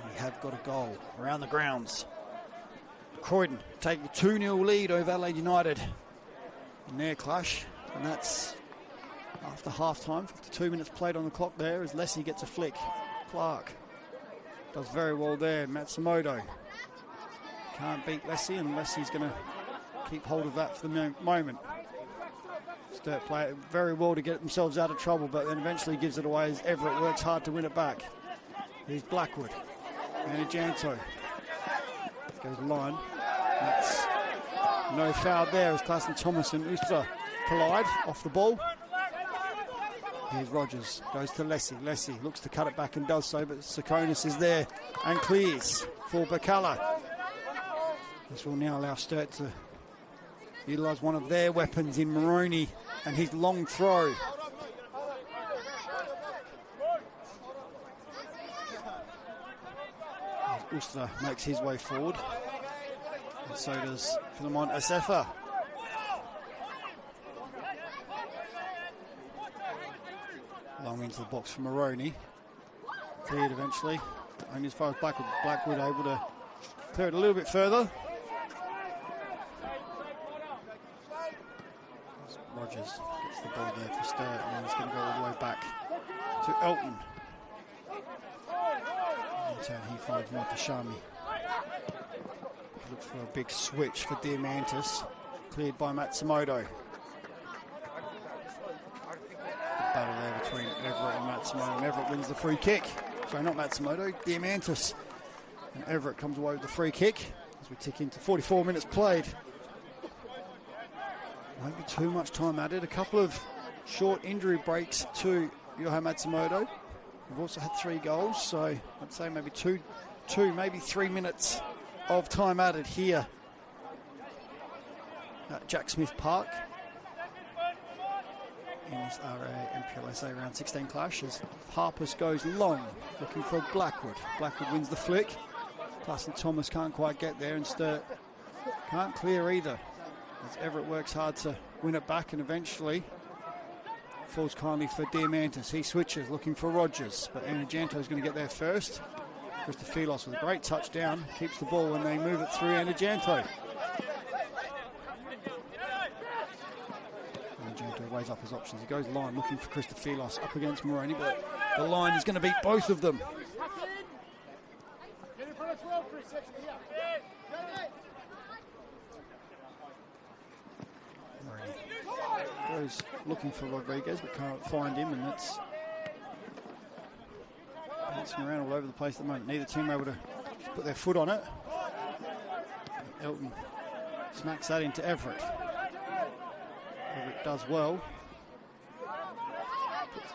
We have got a goal around the grounds. Croydon take a 2-0 lead over Adelaide United in their clash, and that's after half-time. 52 minutes played on the clock there as Lessie gets a flick. Clark does very well there. Matsumoto can't beat Lessie, and Lessie's going to keep hold of that for the moment. Sturt play it very well to get themselves out of trouble, but then eventually gives it away as Everett works hard to win it back. Here's Blackwood and Ajanto. Goes line. That's no foul there as Klaas and Thomas and Ustra collide off the ball. Here's Rogers, goes to Lessie. Lessie looks to cut it back and does so, but Sakonis is there and clears for Birkalla. This will now allow Sturt to utilise one of their weapons in Moroney and his long throw. Ustra makes his way forward, and so does Philemon Asefa. Long into the box for Moroney. Cleared eventually, only as far as Blackwood. Blackwood able to clear it a little bit further. Rogers gets the ball there for Sturt, and then he's going to go all the way back to Elton. In turn, he finds Montashami. Looks for a big switch for Diamantis, cleared by Matsumoto. The battle there between Everett and Matsumoto, and Everett wins the free kick. Sorry, not Matsumoto, Diamantis. And Everett comes away with the free kick as we tick into 44 minutes played. Won't be too much time added. A couple of short injury breaks to Yohei Matsumoto. We've also had 3 goals, so I'd say maybe two, maybe 3 minutes of time added here at Jack Smith Park in this RA NPLSA round 16 clash as Harpus goes long, looking for Blackwood. Blackwood wins the flick. Klaas and Thomas can't quite get there, and Sturt can't clear either, as Everett works hard to win it back and eventually falls kindly for Diamantis. He switches, looking for Rogers, but Anajanto's going to get there first. Christophilos with a great touchdown, keeps the ball when they move it through Anajanto. Anajanto weighs up his options. He goes line, looking for Christophilos up against Moroney, but the line is going to beat both of them. Goes looking for Rodriguez but can't find him, and that's bouncing around all over the place at the moment. Neither team able to put their foot on it. Elton smacks that into Everett. Everett does well. Puts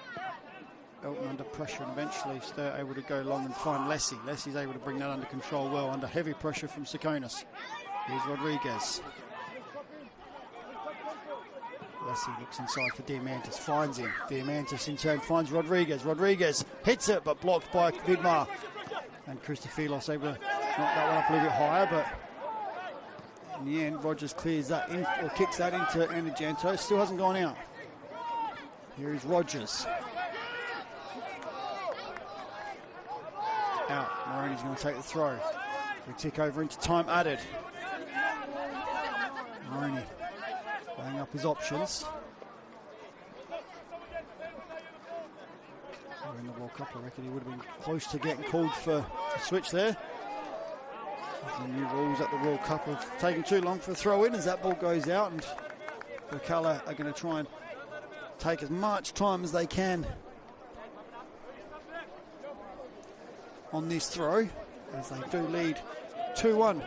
Elton under pressure, and eventually Sturt able to go long and find Lessie. Lessie's able to bring that under control well under heavy pressure from Sakonis. Here's Rodriguez. Lessie looks inside for Diamantis, finds him. Diamantis in turn finds Rodriguez. Rodriguez hits it, but blocked by Vidmar. And Christophilos able to knock that one up a little bit higher, but in the end, Rogers clears that in, or kicks that into Anajanto. Still hasn't gone out. Here is Rogers. Out. Moroney's going to take the throw. We tick over into time added. Moroney weighing up his options. In the World Cup, I reckon he would have been close to getting called for a switch there. The new rules at the World Cup have taken too long for a throw in as that ball goes out, and Birkalla are going to try and take as much time as they can on this throw as they do lead 2-1.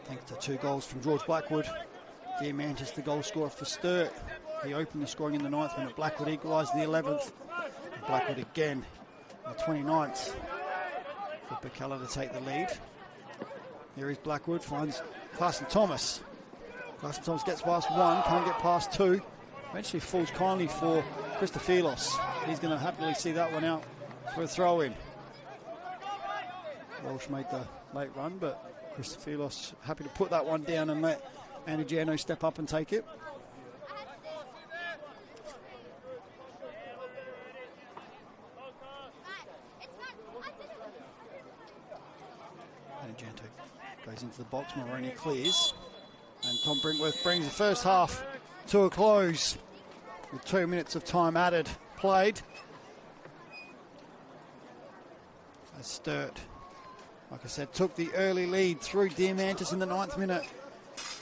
Thanks to 2 goals from George Blackwood. Diamantis the goal scorer for Sturt. He opened the scoring in the 9th minute. Blackwood equalised in the 11th. And Blackwood again in the 29th for Birkalla to take the lead. Here is Blackwood, finds Carson Thomas. Carson Thomas gets past one, can't get past two. Eventually falls kindly for Christophilos. He's going to happily see that one out for a throw-in. Walsh made the late run, but Christophilos happy to put that one down and let Andigeno step up and take it. Andigeno goes into the box, Mulroney clears, and Tom Brinkworth brings the first half to a close with 2 minutes of time added, played. As Sturt, like I said, took the early lead through Diamantis in the 9th minute.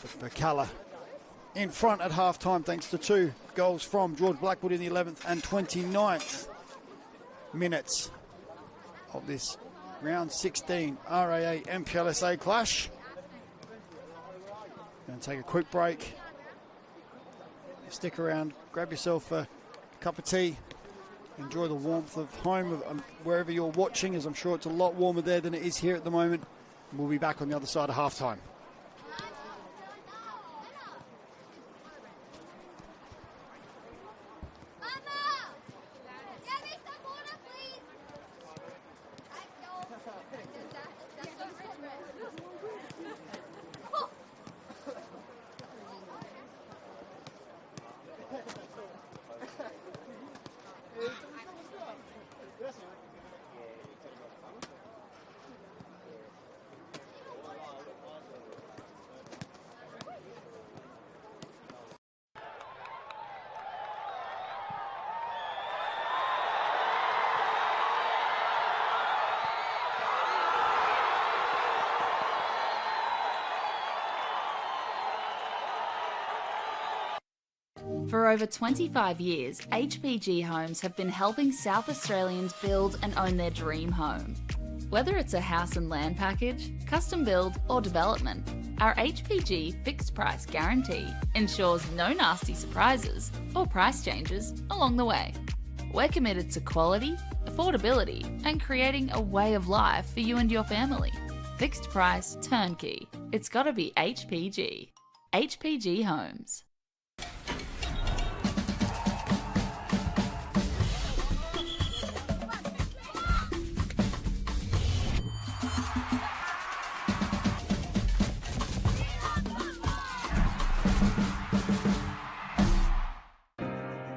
But Birkalla in front at half-time thanks to 2 goals from George Blackwood in the 11th and 29th minutes of this round 16 RAA NPLSA clash. Going to take a quick break. Stick around, grab yourself a cup of tea. Enjoy the warmth of home, wherever you're watching, as I'm sure it's a lot warmer there than it is here at the moment. And we'll be back on the other side of half-time. For over 25 years, HPG Homes have been helping South Australians build and own their dream home. Whether it's a house and land package, custom build or development, our HPG fixed price guarantee ensures no nasty surprises or price changes along the way. We're committed to quality, affordability and creating a way of life for you and your family. Fixed price turnkey. It's gotta be HPG. HPG Homes.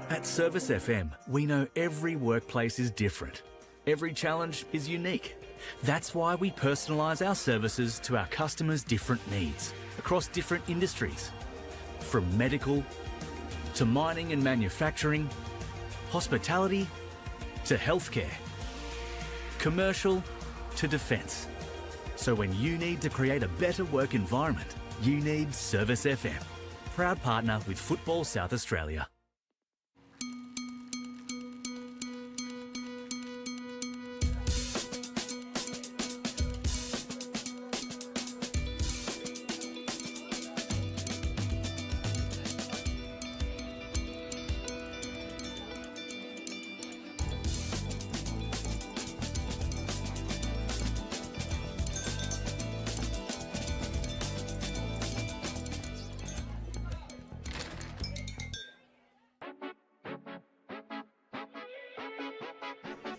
At Service FM, we know every workplace is different. Every challenge is unique. That's why we personalise our services to our customers' different needs across different industries. From medical to mining and manufacturing, hospitality to healthcare, commercial to defence. So when you need to create a better work environment, you need Service FM. Proud partner with Football South Australia.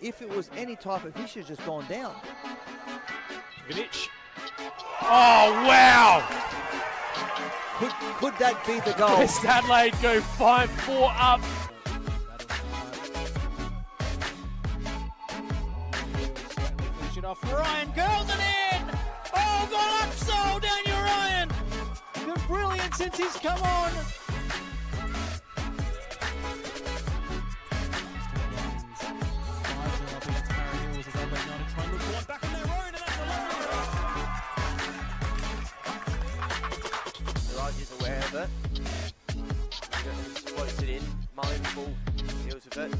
If it was any type of, he should have just gone down. Vidic. Oh, wow! Could that be the goal? West Adelaide go 5-4 up. Finish it off. Ryan curls it in! Oh, got up so Daniel Ryan! Been brilliant since he's come on. Is aware of it. Floats it in. Mullen full deals with it.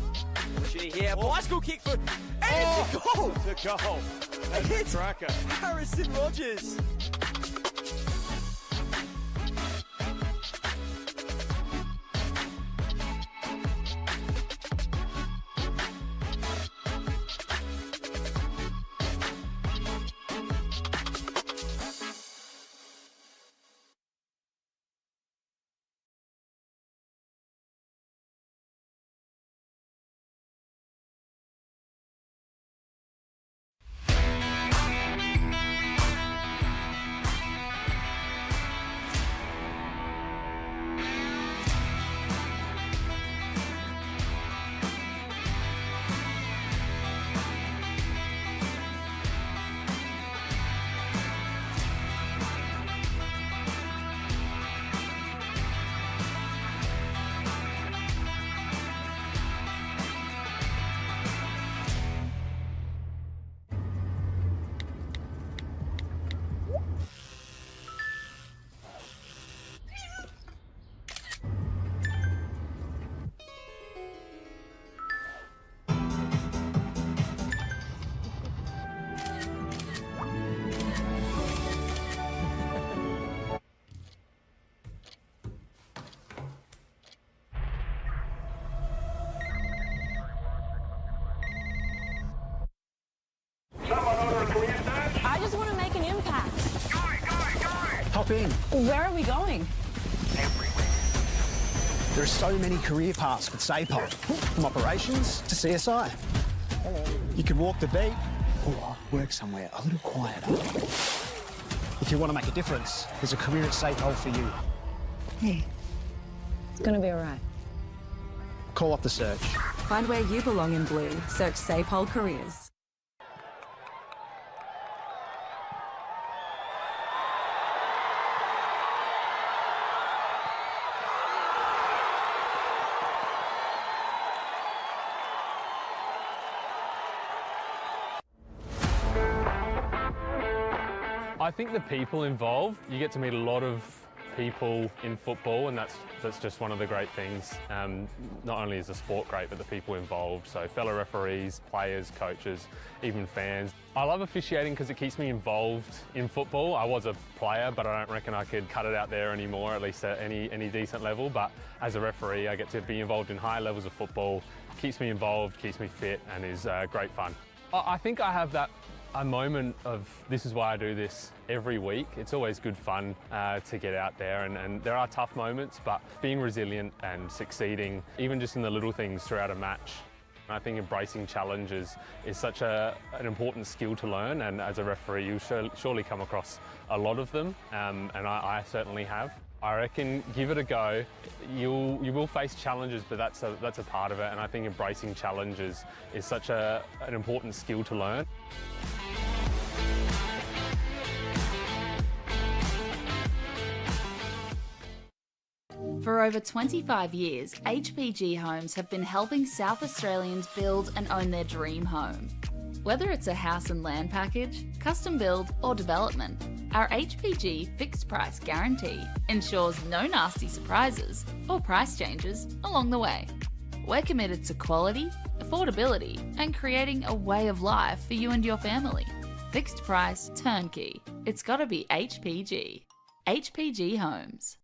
Opportunity here. Bicycle kick for. And it's a goal! It's a goal. That's It's a cracker. Harrison Rogers. Hop in. Where are we going? There are so many career paths with SAPOL, from operations to CSI. You could walk the beat or work somewhere a little quieter. If you want to make a difference, there's a career at SAPOL for you. Hey, it's gonna be all right. Call up the search. Find where you belong in blue. Search SAPOL Careers. I think the people involved, you get to meet a lot of people in football, and that's just one of the great things. Not only is the sport great, but the people involved. So fellow referees, players, coaches, even fans. I love officiating because it keeps me involved in football. I was a player, but I don't reckon I could cut it out there anymore, at least at any decent level. But as a referee, I get to be involved in high levels of football. Keeps me involved, keeps me fit, and is great fun. I think I have a moment of this is why I do this every week. It's always good fun to get out there, and there are tough moments, but being resilient and succeeding, even just in the little things throughout a match. I think embracing challenges is such an important skill to learn, and as a referee you'll surely come across a lot of them, and I certainly have. I reckon give it a go. You will face challenges, but that's a part of it, and I think embracing challenges is such an important skill to learn. For over 25 years, HPG Homes have been helping South Australians build and own their dream home. Whether it's a house and land package, custom build or development, our HPG fixed price guarantee ensures no nasty surprises or price changes along the way. We're committed to quality, affordability and creating a way of life for you and your family. Fixed price turnkey. It's gotta be HPG. HPG Homes.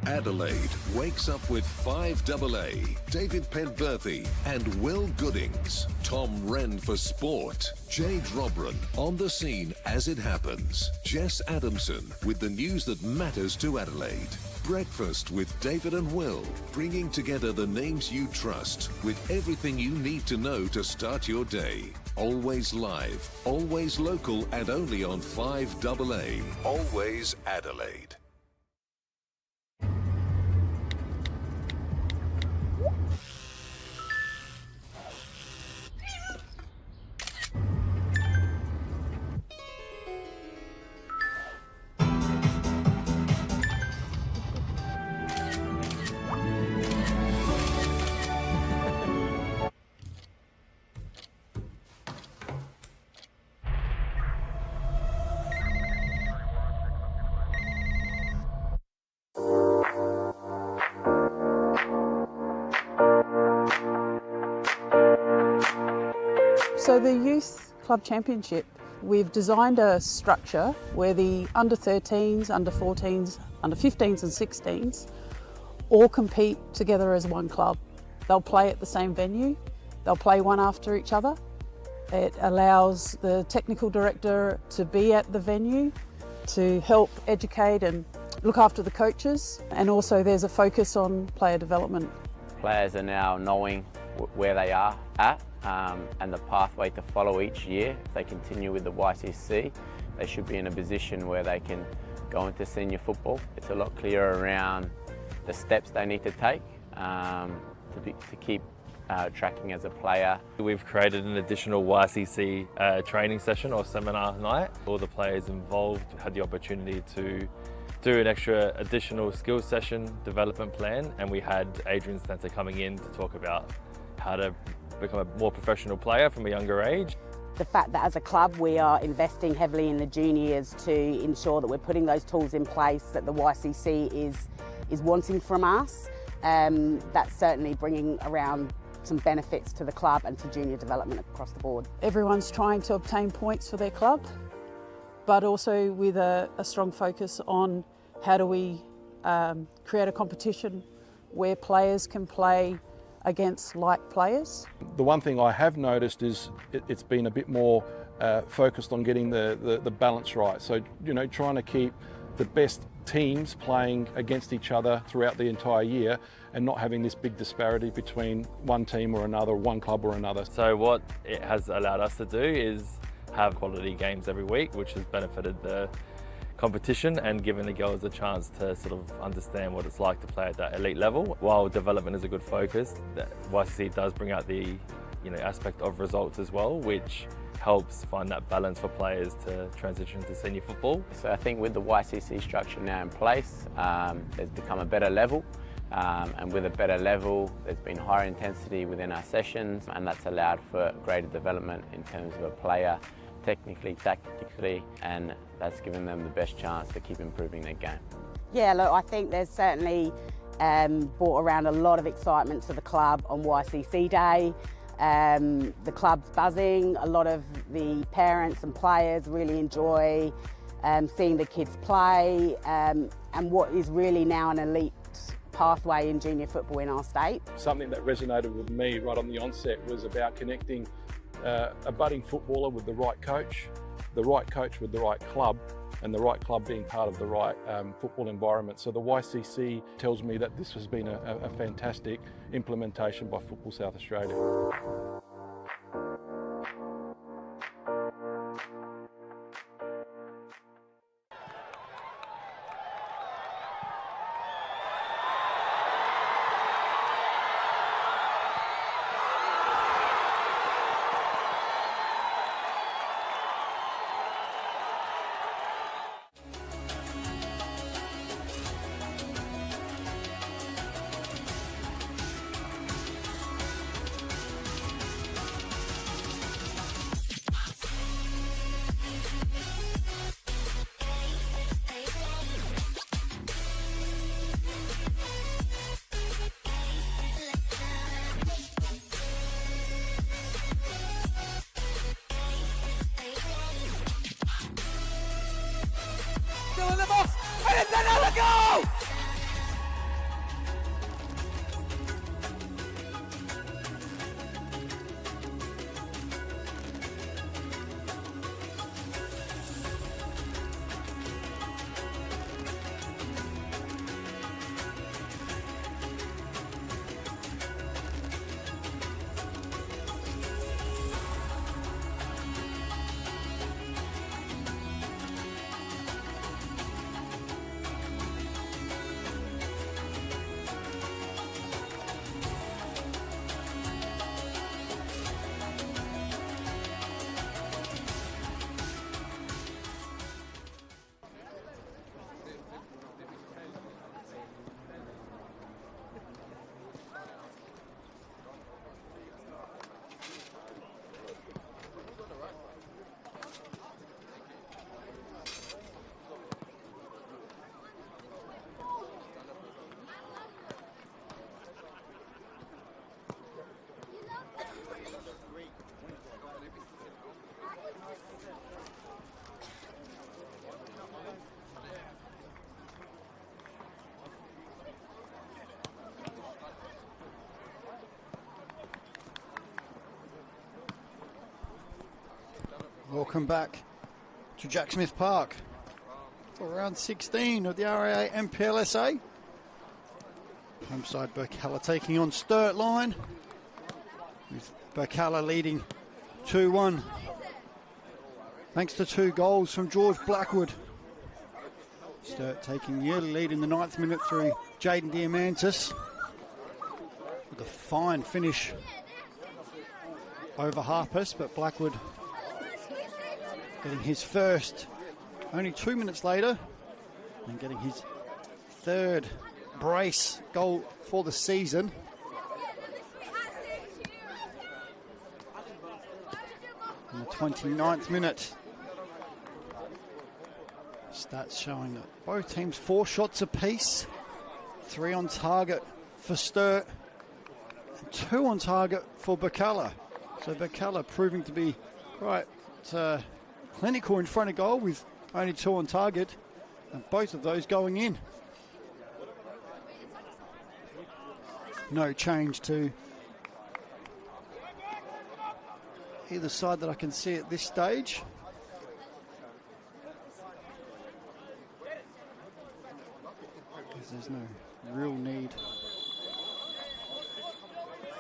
Adelaide wakes up with 5AA, David Penberthy and Will Goodings. Tom Wren for sport. Jay Drobran on the scene as it happens. Jess Adamson with the news that matters to Adelaide. Breakfast with David and Will, bringing together the names you trust with everything you need to know to start your day. Always live, always local and only on 5AA. Always Adelaide. So the Youth Club Championship, we've designed a structure where the under 13s, under 14s, under 15s and 16s all compete together as one club. They'll play at the same venue, they'll play one after each other. It allows the technical director to be at the venue to help educate and look after the coaches, and also there's a focus on player development. Players are now knowing where they are at and the pathway to follow each year. If they continue with the YCC, they should be in a position where they can go into senior football. It's a lot clearer around the steps they need to take to keep tracking as a player. We've created an additional YCC training session or seminar night. All the players involved had the opportunity to do an extra additional skills session development plan, and we had Adrian Stanter coming in to talk about how to become a more professional player from a younger age. The fact that as a club we are investing heavily in the juniors to ensure that we're putting those tools in place that the YCC is wanting from us, that's certainly bringing around some benefits to the club and to junior development across the board. Everyone's trying to obtain points for their club, but also with a strong focus on how do we create a competition where players can play against like players. The one thing I have noticed is it's been a bit more focused on getting the balance right. So, you know, trying to keep the best teams playing against each other throughout the entire year and not having this big disparity between one team or another, one club or another. So what it has allowed us to do is have quality games every week, which has benefited the competition and given the girls a chance to sort of understand what it's like to play at that elite level. While development is a good focus, the YCC does bring out the aspect of results as well, which helps find that balance for players to transition to senior football. So I think with the YCC structure now in place, there's become a better level. And with a better level, there's been higher intensity within our sessions, and that's allowed for greater development in terms of a player, technically, tactically, and that's given them the best chance to keep improving their game. Yeah, look, I think there's certainly brought around a lot of excitement to the club on YCC Day. The club's buzzing. A lot of the parents and players really enjoy seeing the kids play and what is really now an elite pathway in junior football in our state. Something that resonated with me right on the onset was about connecting a budding footballer with the right coach with the right club, and the right club being part of the right football environment. So the YCC tells me that this has been a fantastic implementation by Football South Australia. Still in the box, and it's another goal! Welcome back to Jack Smith Park for round 16 of the RAA NPLSA. Homeside Birkalla taking on Sturt line, with Birkalla leading 2-1 thanks to 2 goals from George Blackwood. Sturt taking the early lead in the 9th minute through Jaden Diamantis with a fine finish over Harpers, but Blackwood getting his first only 2 minutes later and getting his 3rd brace goal for the season. In the 29th minute. Stats showing that both teams 4 shots apiece, 3 on target for Sturt and 2 on target for Birkalla. So Birkalla proving to be quite clinical in front of goal with only 2 on target, and both of those going in. No change to either side that I can see at this stage. There's no real need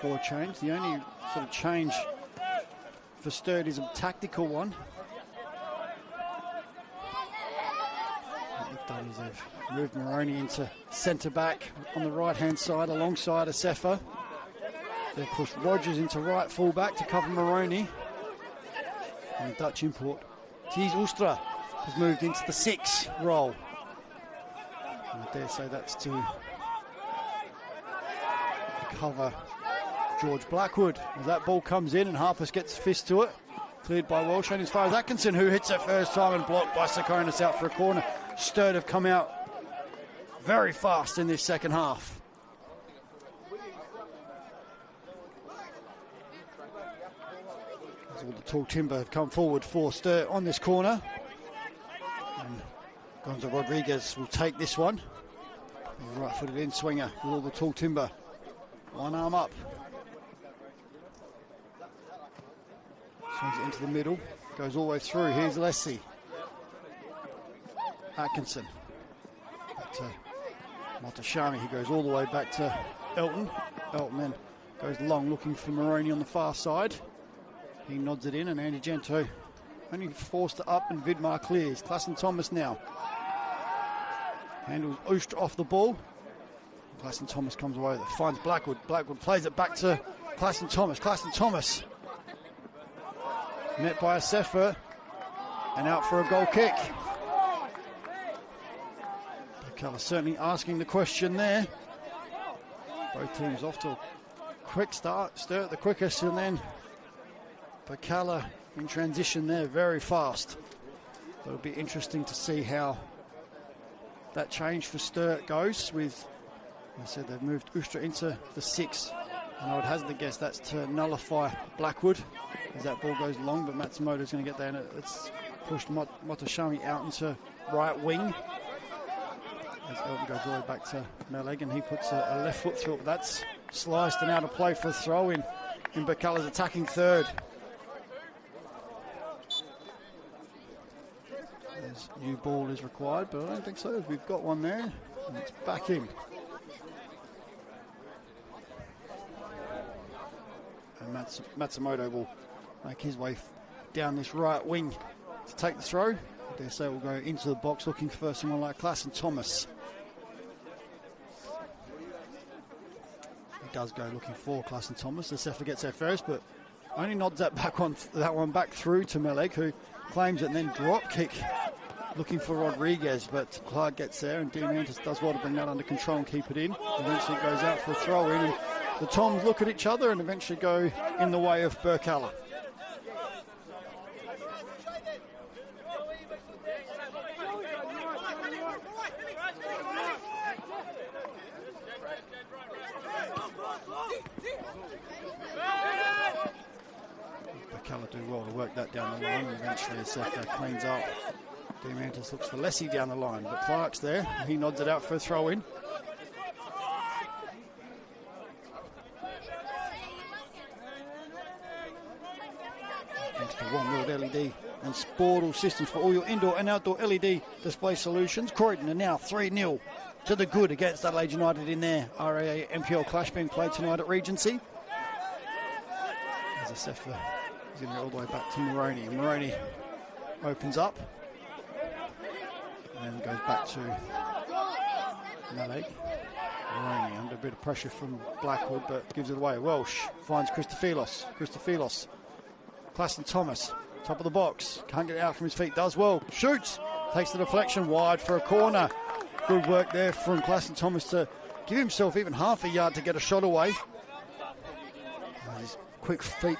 for change. The only sort of change for Sturt is a tactical one. What they've done is they've moved Moroney into centre back on the right hand side alongside Asefa. They've pushed Rogers into right full back to cover Moroney. And the Dutch import, Thies Oostra, has moved into the 6 role. And I dare say that's to cover George Blackwood. As that ball comes in and Harpus gets a fist to it. Cleared by Walsh, and as far as Atkinson, who hits it first time and blocked by Sakonis out for a corner. Sturt have come out very fast in this second half. As all the tall timber have come forward for Sturt on this corner. And Gonzo Rodriguez will take this one. The right-footed in-swinger with all the tall timber. One arm up. Swings it into the middle. Goes all the way through. Here's Lessie. Atkinson. Back to Matashami. He goes all the way back to Elton. Elton then goes long looking for Moroney on the far side. He nods it in and Andy Gento only forced it up and Vidmar clears. Klassen Thomas now. Handles Oostra off the ball. Klassen Thomas comes away with it. Finds Blackwood. Blackwood plays it back to Klassen Thomas. Klassen Thomas. Met by Asefa and out for a goal kick. Birkalla certainly asking the question there. Both teams off to a quick start. Sturt the quickest and then Birkalla in transition there very fast. It'll be interesting to see how that change for Sturt goes with, as I said, they've moved Oostra into the 6. And I would hazard a guess that's to nullify Blackwood as that ball goes long, but Matsumoto's going to get there and it's pushed Matashami out into right wing. As Elton goes all the way back to Meleg and he puts a left foot through it, but that's sliced and out of play for a throw in Birkalla's attacking third. There's new ball is required, but I don't think so. We've got one there and it's back in. And Matsumoto will make his way down this right wing to take the throw. I dare say we'll go into the box looking for someone like Klassen Thomas. He does go looking for Klassen Thomas. Asefa gets there first, but only nods that one back through to Meleg, who claims it and then drop kick looking for Rodriguez, but Clark gets there and Diamantis does well to bring that under control and keep it in. Eventually it goes out for a throw in and the Toms look at each other and eventually go in the way of Birkalla. Birkalla do well to work that down the line and eventually Asefa cleans up. Diamantis looks for Lessie down the line, but Clark's there. He nods it out for a throw in. One World LED and Sportal systems for all your indoor and outdoor LED display solutions. Croydon are now 3-0 to the good against Adelaide United in their RAA NPL clash being played tonight at Regency. As Asefa is going to go all the way back to Moroney. Moroney opens up and then goes back to Meleg. Moroney under a bit of pressure from Blackwood but gives it away. Welsh finds Christofilos. Klassen Thomas, top of the box, can't get it out from his feet, does well, shoots, takes the deflection wide for a corner. Good work there from Klassen Thomas to give himself even half a yard to get a shot away. His quick feet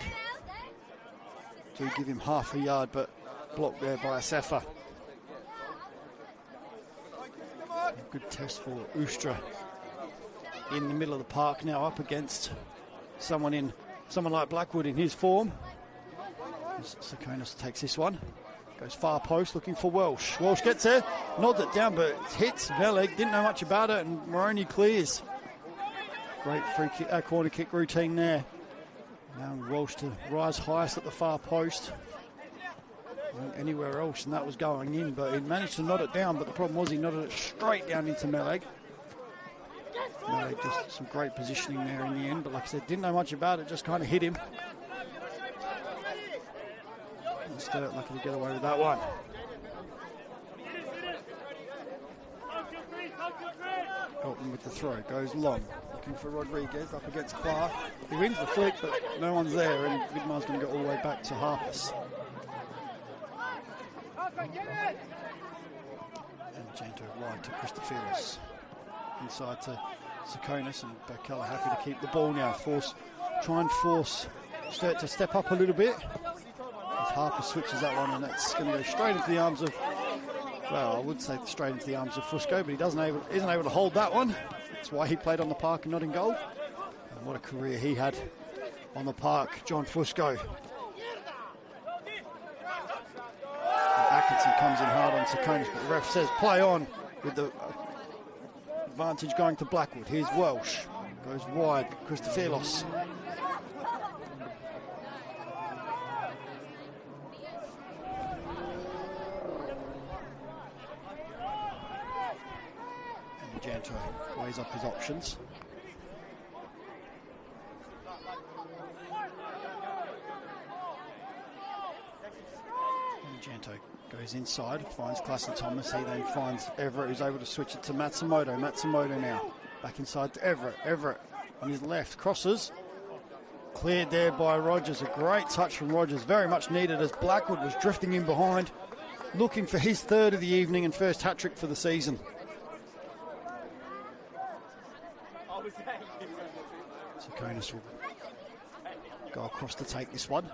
do give him half a yard, but blocked there by Asefa. A good test for Oostra in the middle of the park now, up against someone like Blackwood in his form. Sakonis takes this one, goes far post looking for Welsh. Welsh gets there, nods it down, but hits Meleg, didn't know much about it, and Moroney clears. Great free kick, corner kick routine there. Now Welsh to rise highest at the far post. Anywhere else, and that was going in, but he managed to nod it down, but the problem was he nodded it straight down into Meleg. Meleg just some great positioning there in the end, but like I said, didn't know much about it, just kind of hit him. And Sturt lucky to get away with that one. Elton with the throw, goes long, looking for Rodriguez up against Clark. He wins the flick, but no one's there, and Vidmar's going to go all the way back to Harpers. And Janto wide to Christophelis. Inside to Sakonis, and Birkalla happy to keep the ball now. Try and force Sturt to step up a little bit. As Harper switches that one, and that's going to go straight into the arms of, well, I would say straight into the arms of Fusco, but he isn't able to hold that one. That's why he played on the park and not in goal. And what a career he had on the park, John Fusco. Atkinson comes in hard on Sakonis, but the ref says play on, with the advantage going to Blackwood. Here's Welsh, goes wide, Christophelos. And Janto weighs up his options. And Janto goes inside, finds Klassen Thomas. He then finds Everett, who's able to switch it to Matsumoto. Matsumoto now back inside to Everett. Everett on his left crosses. Cleared there by Rogers. A great touch from Rogers, very much needed as Blackwood was drifting in behind, looking for his third of the evening and first hat-trick for the season. Sakonis will go across to take this one,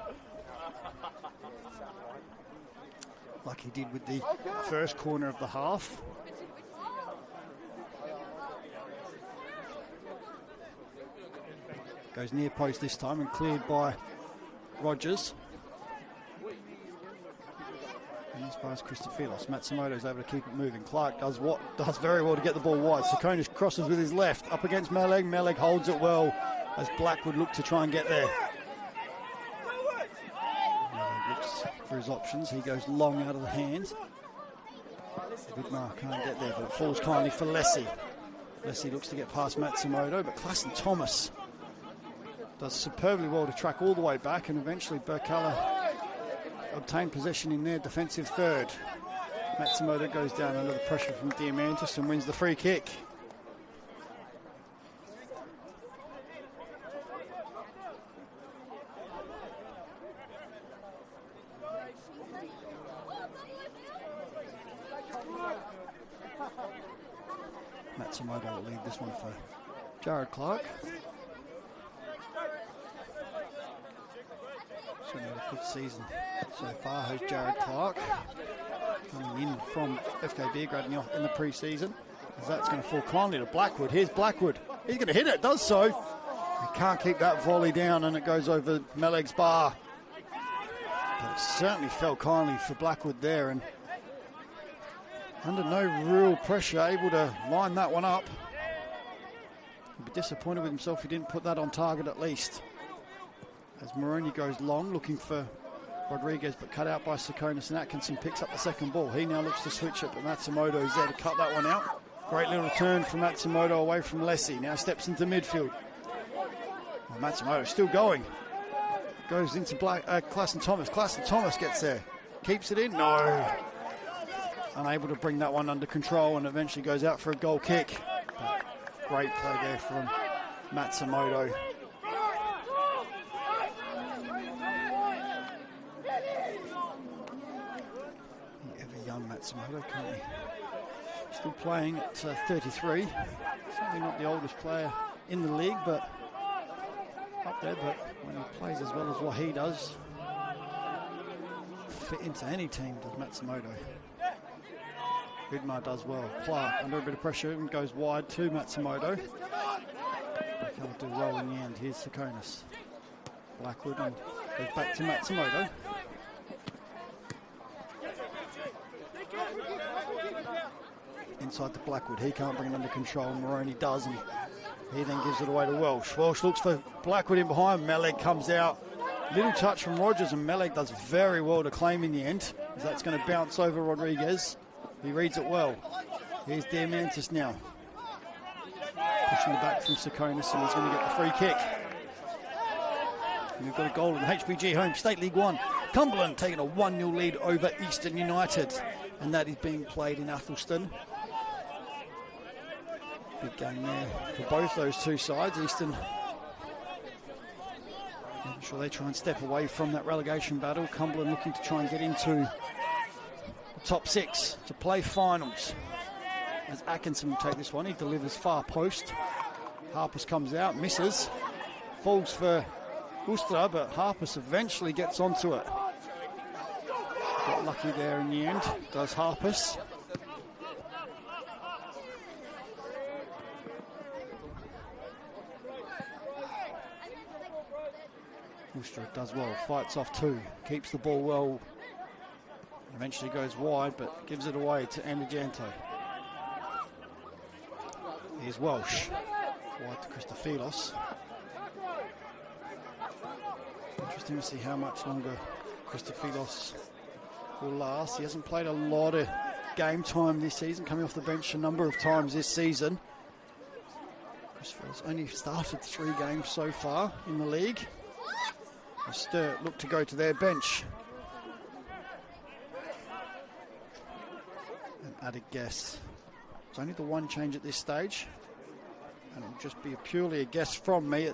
like he did with the first corner of the half. Goes near post this time and cleared by Rogers. And as far as Christophelos, Matsumoto's able to keep it moving. Clark does very well to get the ball wide. Sakonis crosses with his left up against Meleg. Meleg holds it well as Blackwood look to try and get there. Meleg looks for his options. He goes long out of the hands. Vidmar can't get there, but it falls kindly for Lessie. Lessie looks to get past Matsumoto, but Klassen Thomas does superbly well to track all the way back, and eventually Birkalla obtain possession in their defensive third. Matsumoto goes down under the pressure from Diamantis and wins the free kick. Matsumoto will lead this one for Jared Clark. Certainly had a good season so far, has Jared Clark, coming in from FK Beergrad in the pre-season. As that's going to fall kindly to Blackwood. Here's Blackwood. He's going to hit it, does so. He can't keep that volley down, and it goes over Meleg's bar. But it certainly fell kindly for Blackwood there, and under no real pressure, able to line that one up. He'd be disappointed with himself if he didn't put that on target at least. As Moroni goes long, looking for Rodriguez, but cut out by Sakonis, and Atkinson picks up the second ball. He now looks to switch it, but Matsumoto is there to cut that one out. Great little turn from Matsumoto away from Lessie. Now steps into midfield. Well, Matsumoto still going. Goes into Klassen Thomas. Klassen Thomas gets there. Keeps it in. No. Unable to bring that one under control, and eventually goes out for a goal kick. But great play there from Matsumoto. Young Matsumoto, currently still playing at 33. Certainly not the oldest player in the league, but up there. But when he plays as well as what he does, fit into any team, does Matsumoto. Vidmar does well. Clark under a bit of pressure and goes wide to Matsumoto. But can't do well in the end. Here's Sakonis. Blackwood and goes back to Matsumoto. Inside to Blackwood, he can't bring it under control. Moroni does, and he then gives it away to Welsh. Welsh looks for Blackwood in behind. Meleg comes out. Little touch from Rogers, and Meleg does very well to claim in the end, as that's going to bounce over Rodriguez. He reads it well. Here's Diamantis now. Pushing the back from Sakonis, and he's going to get the free kick. And we've got a goal in the HPG Home State League 1. Cumberland taking a 1-0 lead over Eastern United, and that is being played in Athelston. Big game there for both those two sides. Eastern making sure they try and step away from that relegation battle. Cumberland looking to try and get into the top 6 to play finals. As Atkinson will take this one, he delivers far post. Harpers comes out, misses, falls for Ustra, but Harpers eventually gets onto it. Got lucky there in the end, does Harpers. Ustra does well, fights off 2, keeps the ball well, eventually goes wide, but gives it away to Anagento. Here's Welsh, wide to Christophilos. Interesting to see how much longer Christophilos will last. He hasn't played a lot of game time this season, coming off the bench a number of times this season. Christophilos only started 3 games so far in the league. The Sturt look to go to their bench. And at a guess. It's only the one change at this stage, and it'll just be purely a guess from me,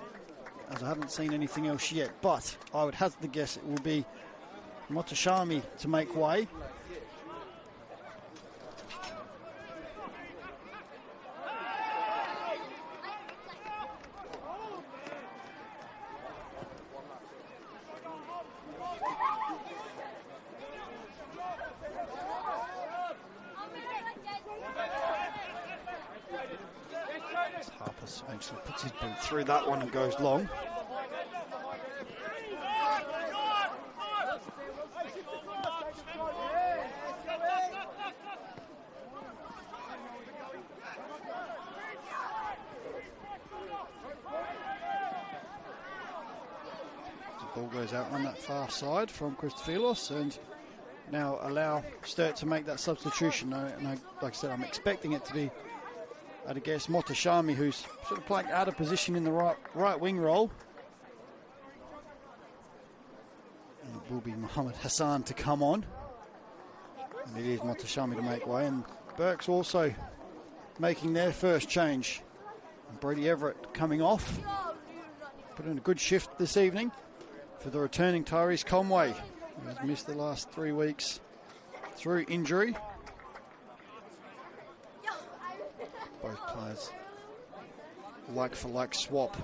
as I haven't seen anything else yet. But I would hazard the guess it will be Motashami to make way. Harpers eventually puts his boot through that one and goes long. The ball goes out on that far side from Christophilos, and now allow Sturt to make that substitution. And like I said, I'm expecting it to be, I'd guess, Motashami, who's sort of playing out of position in the right wing role. And it will be Mohammed Hassan to come on. And it is Motashami to make way. And Burke's also making their first change. And Brady Everett coming off. Put in a good shift this evening for the returning Tyrese Conway, who has missed the last 3 weeks through injury. Both players like for like swap.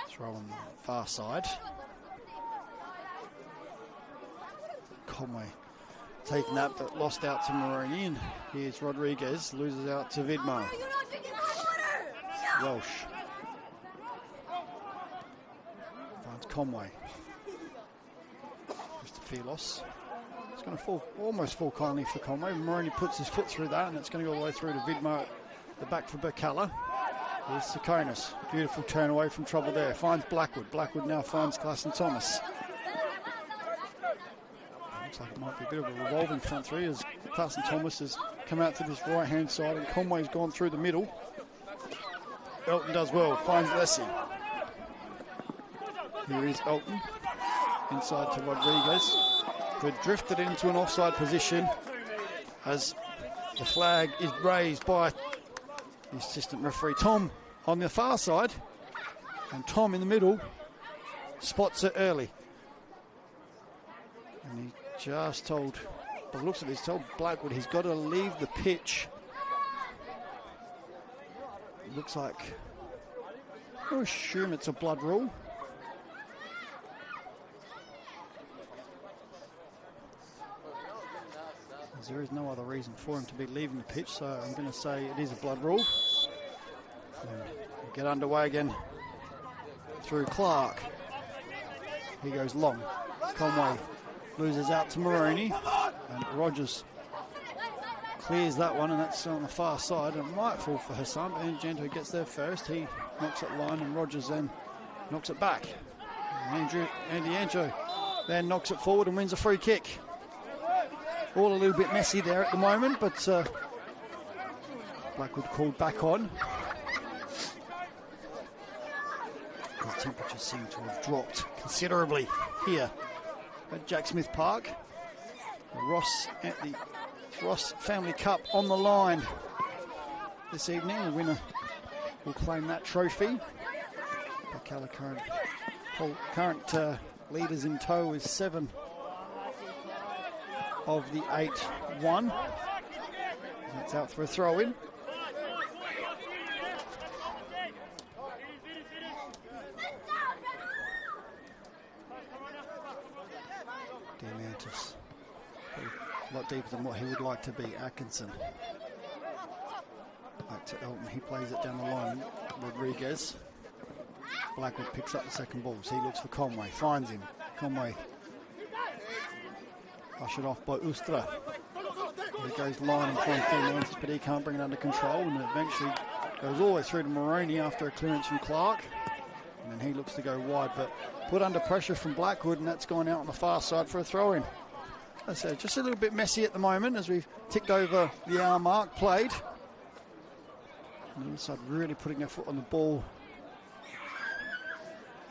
Throw on the far side. Conway taking that, but lost out to Moroney. And here's Rodriguez, loses out to Vidmar. Welsh finds Conway. Christophilos. It's going to almost fall kindly for Conway. Moroney puts his foot through that, and it's going to go all the way through to Vidmar, the back for Birkalla. Here's Sakonis. Beautiful turn away from trouble there. Finds Blackwood. Blackwood now finds Klassen Thomas. Looks like it might be a bit of a revolving front three as Klassen Thomas has come out to this right-hand side and Conway's gone through the middle. Elton does well. Finds Lessie. Here is Elton. Inside to Rodriguez, who had drifted into an offside position as the flag is raised by the assistant referee Tom on the far side, and Tom in the middle spots it early, and he just told, by the looks of it, he's told Blackwood he's got to leave the pitch. It looks like, I assume it's a blood rule. There is no other reason for him to be leaving the pitch, so I'm going to say it is a blood rule. We'll get underway again through Clark. He goes long. Conway loses out to Maroney, and Rogers clears that one, and that's on the far side, and it might fall for Hassan, but Angento gets there first. He knocks it line, and Rogers then knocks it back. Andy Anjo then knocks it forward and wins a free kick. All a little bit messy there at the moment, but Blackwood called back on. The temperatures seem to have dropped considerably here at Jack Smith Park. The Ross Family Cup on the line this evening. The winner will claim that trophy. Birkalla current leaders in tow with 7 of the 8 won. That's out for a throw-in. Diamantis, a lot deeper than what he would like to be. Atkinson, back to Elton, he plays it down the line. Rodriguez, Blackwood picks up the second ball, so he looks for Conway, finds him. Conway ushered off by Ustra. He goes line in front of Diamantis, but he can't bring it under control, and eventually goes all the way through to Maroney after a clearance from Clark. And then he looks to go wide, but put under pressure from Blackwood, and that's gone out on the far side for a throw-in. As I said, just a little bit messy at the moment as we've ticked over the hour mark played. And the other side really putting their foot on the ball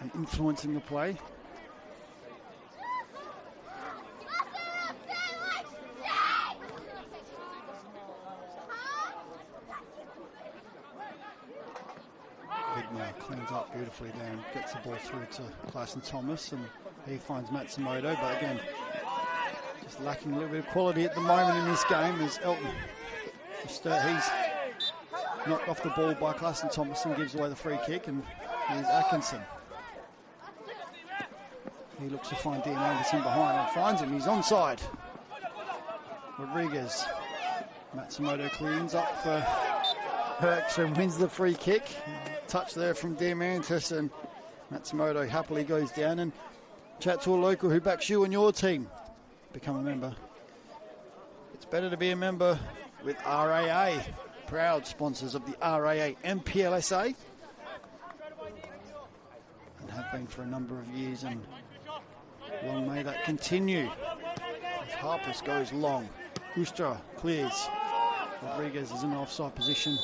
and influencing the play. Cleans up beautifully there and gets the ball through to Clayton Thomas, and he finds Matsumoto, but again just lacking a little bit of quality at the moment in this game as Elton Sturt, he's knocked off the ball by Clayton Thomas and gives away the free kick, and here's Atkinson. He looks to find Dean Anderson behind and finds him. He's onside. Rodriguez, Matsumoto cleans up for Perks and wins the free kick. Touch there from Diamantis, and Matsumoto happily goes down. And chat to a local who backs you and your team. Become a member. It's better to be a member with RAA. Proud sponsors of the RAA NPLSA. And have been for a number of years, and long may that continue. As Harpers goes long. Ustra clears. Rodriguez is in an offside position.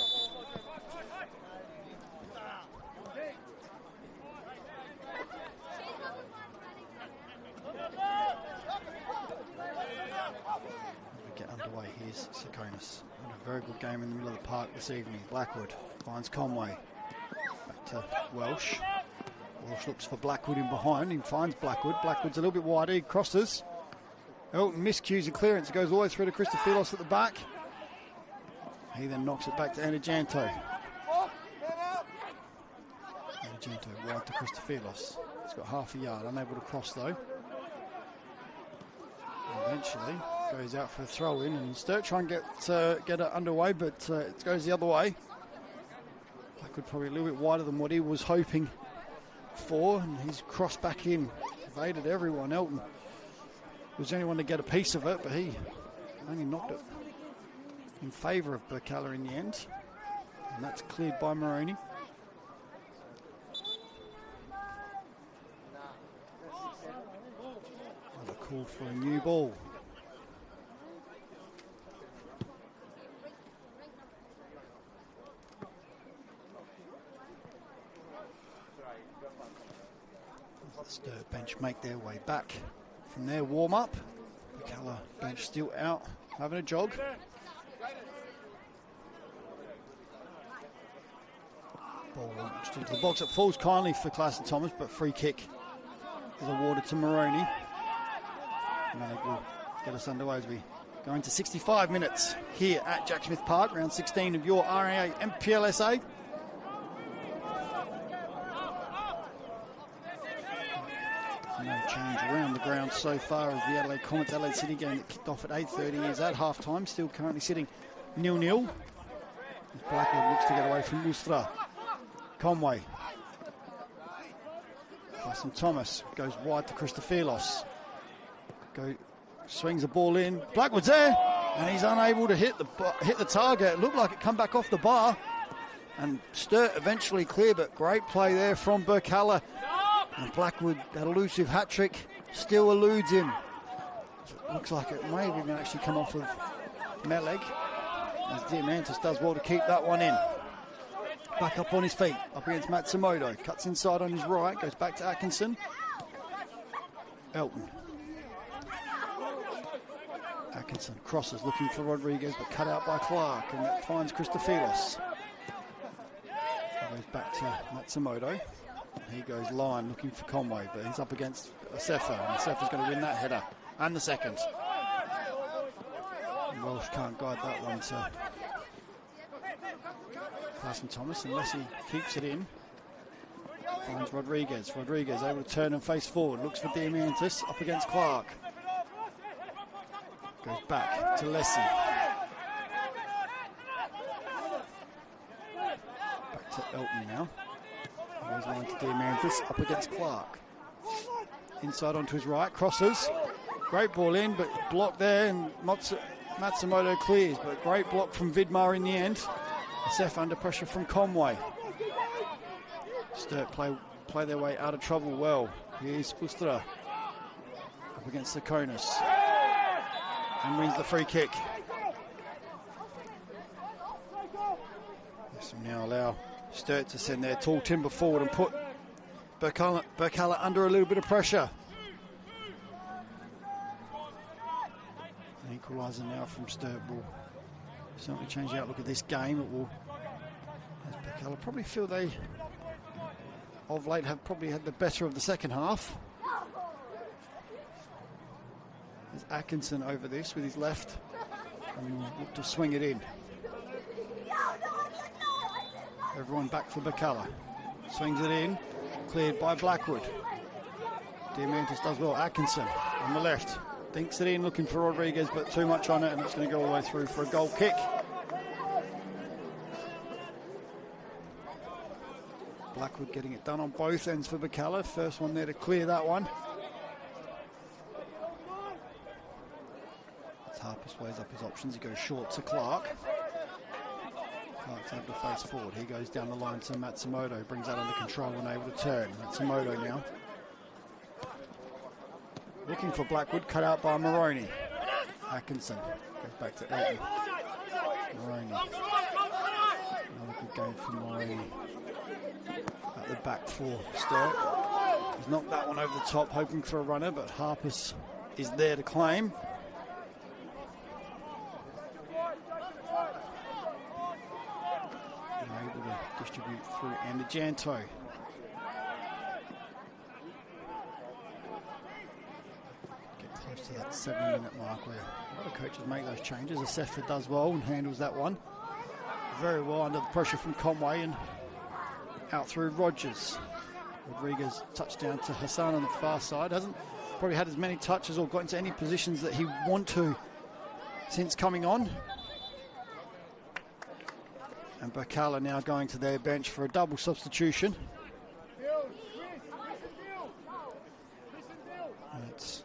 Sakonis. A very good game in the middle of the park this evening. Blackwood finds Conway. Back to Welsh. Welsh looks for Blackwood in behind. He finds Blackwood. Blackwood's a little bit wide. He crosses. Elton miscues a clearance. It goes all the way through to Christophilos at the back. He then knocks it back to Anajanto. Anajanto wide to Christophilos. He's got half a yard. Unable to cross though. Eventually goes out for a throw-in, and Sturt try and get it underway, but it goes the other way. Blackwood probably a little bit wider than what he was hoping for, and he's crossed back in, evaded everyone. Elton was the only one to get a piece of it, but he only knocked it in favour of Birkalla in the end, and that's cleared by Maroney. Another call for a new ball. The Sturt bench make their way back from their warm-up. Birkalla bench still out, having a jog. Ball launched into the box. It falls kindly for Clayton Thomas, but free kick is awarded to Maroney. And that will get us underway as we go into 65 minutes here at Jack Smith Park, round 16 of your RAA NPLSA. No change around the ground so far as the Adelaide Comets Adelaide City game that kicked off at 8:30 is at half-time, still currently sitting 0-0. Blackwood looks to get away from Ustra. Conway. Clayton Thomas goes wide to Christophilos. Swings the ball in. Blackwood's there, and he's unable to hit the target. It looked like it come back off the bar, and Sturt eventually clear, but great play there from Birkalla. And Blackwood, that elusive hat trick, still eludes him. It looks like it may have even actually come off of Meleg, as Diamantis does well to keep that one in. Back up on his feet, up against Matsumoto. Cuts inside on his right, goes back to Atkinson. Elton. Atkinson crosses, looking for Rodriguez, but cut out by Clark, and that finds Christophilos. Goes back to Matsumoto. He goes line, looking for Conway, but he's up against Asefa, and Asefa's going to win that header, and the second. And Welsh can't guide that one to Carson Thomas, unless he keeps it in. Finds Rodriguez. Rodriguez able to turn and face forward, looks for Diamantis, up against Clark. Goes back to Lessie. Back to Elton now. Goes line to Diamantis, up against Clark. Inside onto his right, crosses. Great ball in, but blocked there, and Matsumoto clears, but great block from Vidmar in the end. Sef under pressure from Conway. Sturt play their way out of trouble well. Here's Ustra up against Sakonis, and wins the free kick. This will now allow Sturt to send their tall timber forward and put Birkalla under a little bit of pressure. An equaliser now from Sturt will certainly change the outlook of this game. It will, as Birkalla probably feel they, of late, have probably had the better of the second half. There's Atkinson over this with his left, and will look to swing it in. Everyone back for Birkalla. Swings it in, cleared by Blackwood. Diamantis does well. Atkinson on the left, dinks it in, looking for Rodriguez, but too much on it, and it's going to go all the way through for a goal kick. Blackwood getting it done on both ends for Birkalla. First one there to clear that one. As Harper weighs up his options, he goes short to Clark. Clark's able to face forward. He goes down the line to Matsumoto, brings that under control and able to turn. Matsumoto now. Looking for Blackwood, cut out by Moroney. Atkinson goes back to Elton. Moroney. Another good game for Moroney. At the back for Sturt. He's knocked that one over the top, hoping for a runner, but Harpers is there to claim. And able to distribute through Andajanto. Get close to that 7-minute mark where a lot of coaches make those changes. Asefa does well and handles that one very well under the pressure from Conway, and out through Rogers. Rodriguez touchdown to Hassan on the far side. Hasn't probably had as many touches or got into any positions that he want to since coming on. And Birkalla now going to their bench for a double substitution. And it's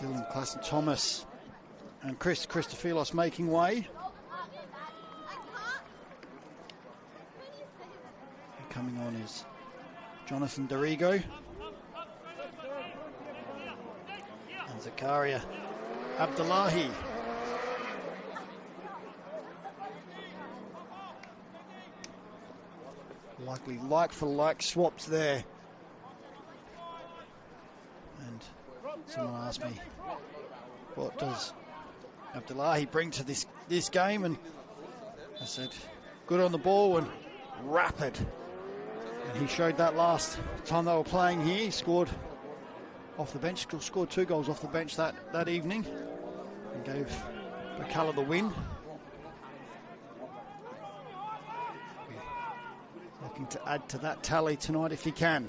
Dylan Klassen Thomas and Christophilos making way. And coming on is Jonathan Dorigo. And Zakaria Abdullahi. Likely like for like swaps there. And someone asked me, what does Abdullahi bring to this game? And I said, good on the ball and rapid. And he showed that last time they were playing here. He scored off the bench, scored 2 goals off the bench that evening, and gave Birkalla the win. Looking to add to that tally tonight if he can.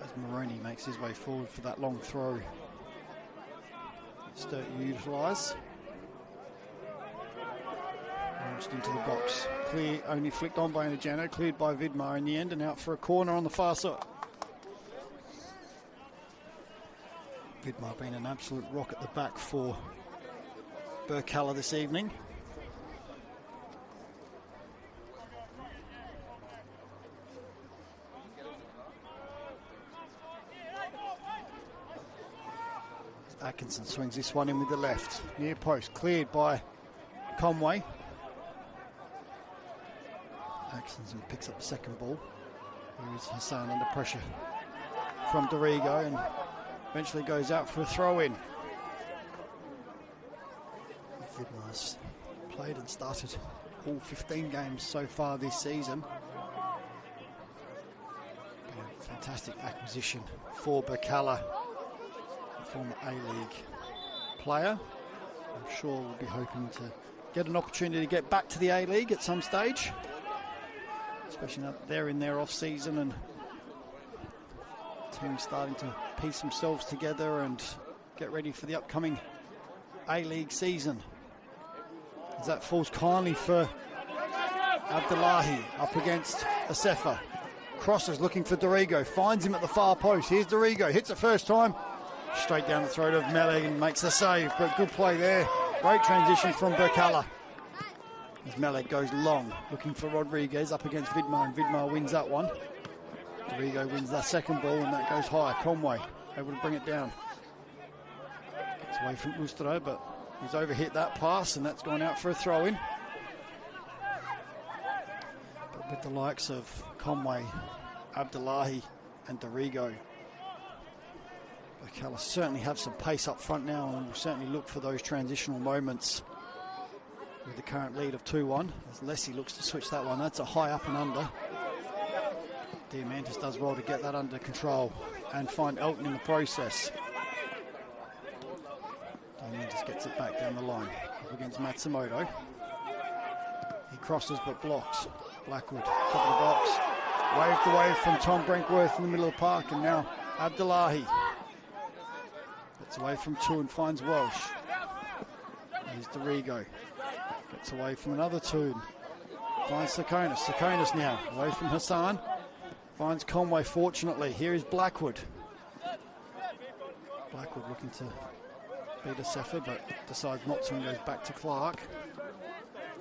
As Moroney makes his way forward for that long throw. Sturt Sturt utilise. Launched into the box. Clear, only flicked on by Najano, cleared by Vidmar in the end, and out for a corner on the far side. Vidmar being an absolute rock at the back for Birkalla this evening. Atkinson swings this one in with the left. Near post, cleared by Conway. Atkinson picks up the second ball. Here is Hassan under pressure from Dorigo and eventually goes out for a throw-in. Vidmar's played and started all 15 games so far this season. Been a fantastic acquisition for Birkalla, a former A-League player. I'm sure we'll be hoping to get an opportunity to get back to the A-League at some stage, especially now they're in their off-season and teams starting to piece themselves together and get ready for the upcoming A-League season. As that falls kindly for Abdullahi up against Asefa. Crosses looking for Dorigo, finds him at the far post. Here's Dorigo, hits it first time, straight down the throat of Melee and makes the save, but good play there. Great transition from Birkalla. As Melee goes long, looking for Rodriguez up against Vidmar, and Vidmar wins that one. Dorigo wins that second ball, and that goes high. Conway able to bring it down. Gets away from Ustro, but he's overhit that pass, and that's gone out for a throw-in. But with the likes of Conway, Abdullahi, and Dorigo, Birkalla certainly have some pace up front now, and will certainly look for those transitional moments with the current lead of 2-1. As Lessie looks to switch that one, that's a high up and under. Diamantis does well to get that under control and find Elton in the process. Diamantis gets it back down the line up against Matsumoto. He crosses but blocks. Blackwood, top of the box. Waved away from Tom Brinkworth in the middle of the park, and now Abdullahi gets away from two and finds Welsh. Here's Dorigo. Gets away from another two and finds Sakonis. Sakonis now away from Hassan. Finds Conway, fortunately. Here is Blackwood. Blackwood looking to beat Asefa, but decides not to and goes back to Clark.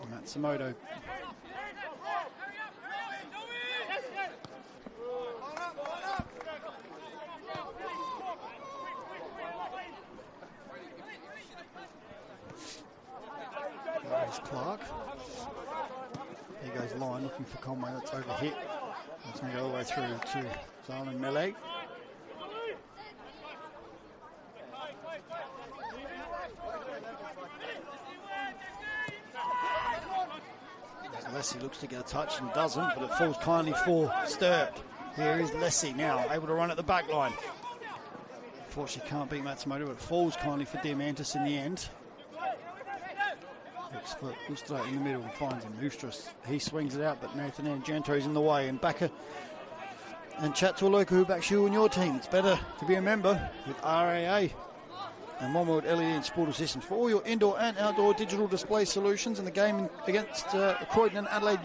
And Matsumoto. There's Clark. He goes line looking for Conway. That's overhit. That's going to go all the way through to Zalman Melee. Lessie looks to get a touch and doesn't, but it falls kindly for Sturt. Here is Lessie now, able to run at the back line. Unfortunately can't beat Matsumoto, but it falls kindly for Diamantis in the end. Looks for Ustra in the middle and finds him. Ustras, he swings it out, but Nathan Argento's in the way. And back and chat to a local who backs you and your team. It's better to be a member with RAA and One World LED and Sportal Systems for all your indoor and outdoor digital display solutions. And the game against Croydon and Adelaide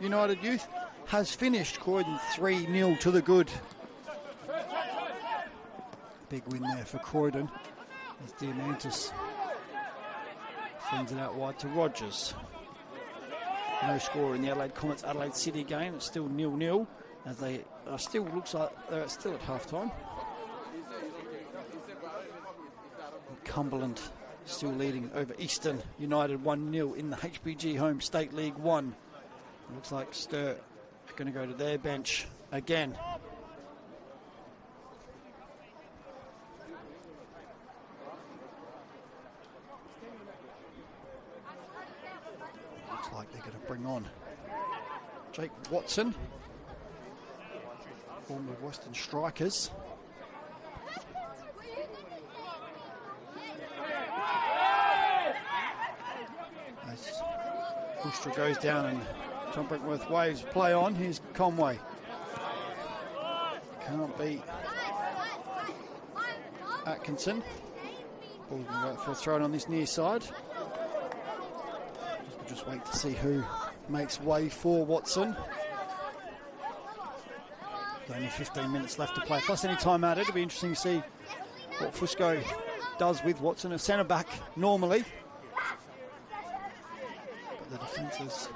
United Youth has finished. Croydon 3-0 to the good. Big win there for Croydon as Diamantis sends it out wide to Rogers. No score in the Adelaide Comets Adelaide City game. It's still 0-0 as they are still, looks like they're still at half-time. Cumberland still leading over Eastern United 1-0 in the HPG Home State League 1. It looks like Sturt are going to go to their bench again. Looks like they're going to bring on Jake Watson, former Western Strikers. Ustra goes down and Tom Brinkworth waves play on. Here's Conway. Can't beat Atkinson. Ball's going to go for a throw on this near side. We'll just wait to see who makes way for Watson. Only 15 minutes left to play, plus any time added. It'll be interesting to see what Fusco does with Watson, a centre back normally. But the defence has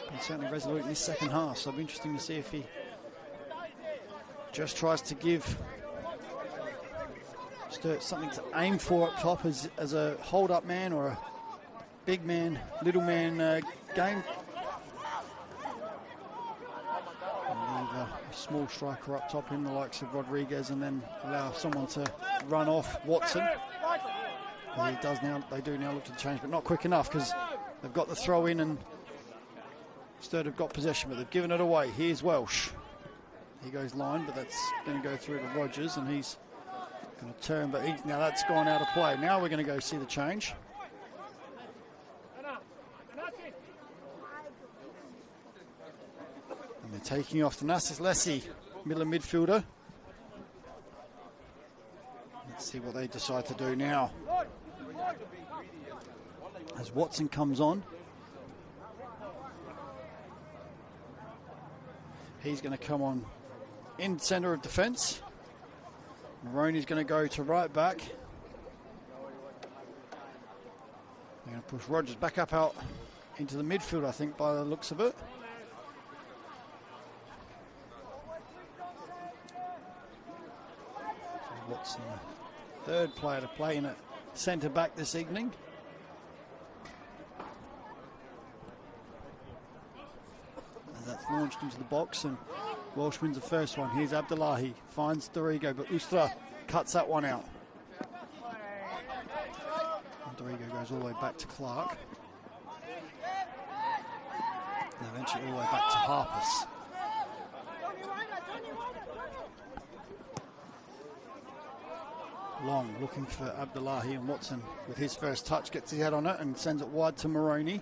been certainly resolute in this second half, so it'll be interesting to see if he just tries to give Sturt something to aim for up top as a hold-up man or a big man, little man game. A small striker up top in the likes of Rodriguez, and then allow someone to run off Watson. Well, they do now look to change, but not quick enough because they've got the throw in and Sturt have got possession, but they've given it away. Here's Welsh. He goes line, but that's going to go through to Rogers, and he's going to turn, but now that's gone out of play. Now we're going to go see the change. And they're taking off Thanasis Lessie, middle midfielder. Let's see what they decide to do now. As Watson comes on. He's going to come on in centre of defence. Maroney's going to go to right back. They're going to push Rogers back up out into the midfield, I think, by the looks of it. So Watson, the third player to play in at centre back this evening. As that's launched into the box, and Welsh wins the first one. Here's Abdullahi, finds Dorigo, but Ustra cuts that one out. And Dorigo goes all the way back to Clark. And eventually all the way back to Harpers. Long looking for Abdullahi, and Watson with his first touch gets his head on it and sends it wide to Maroney.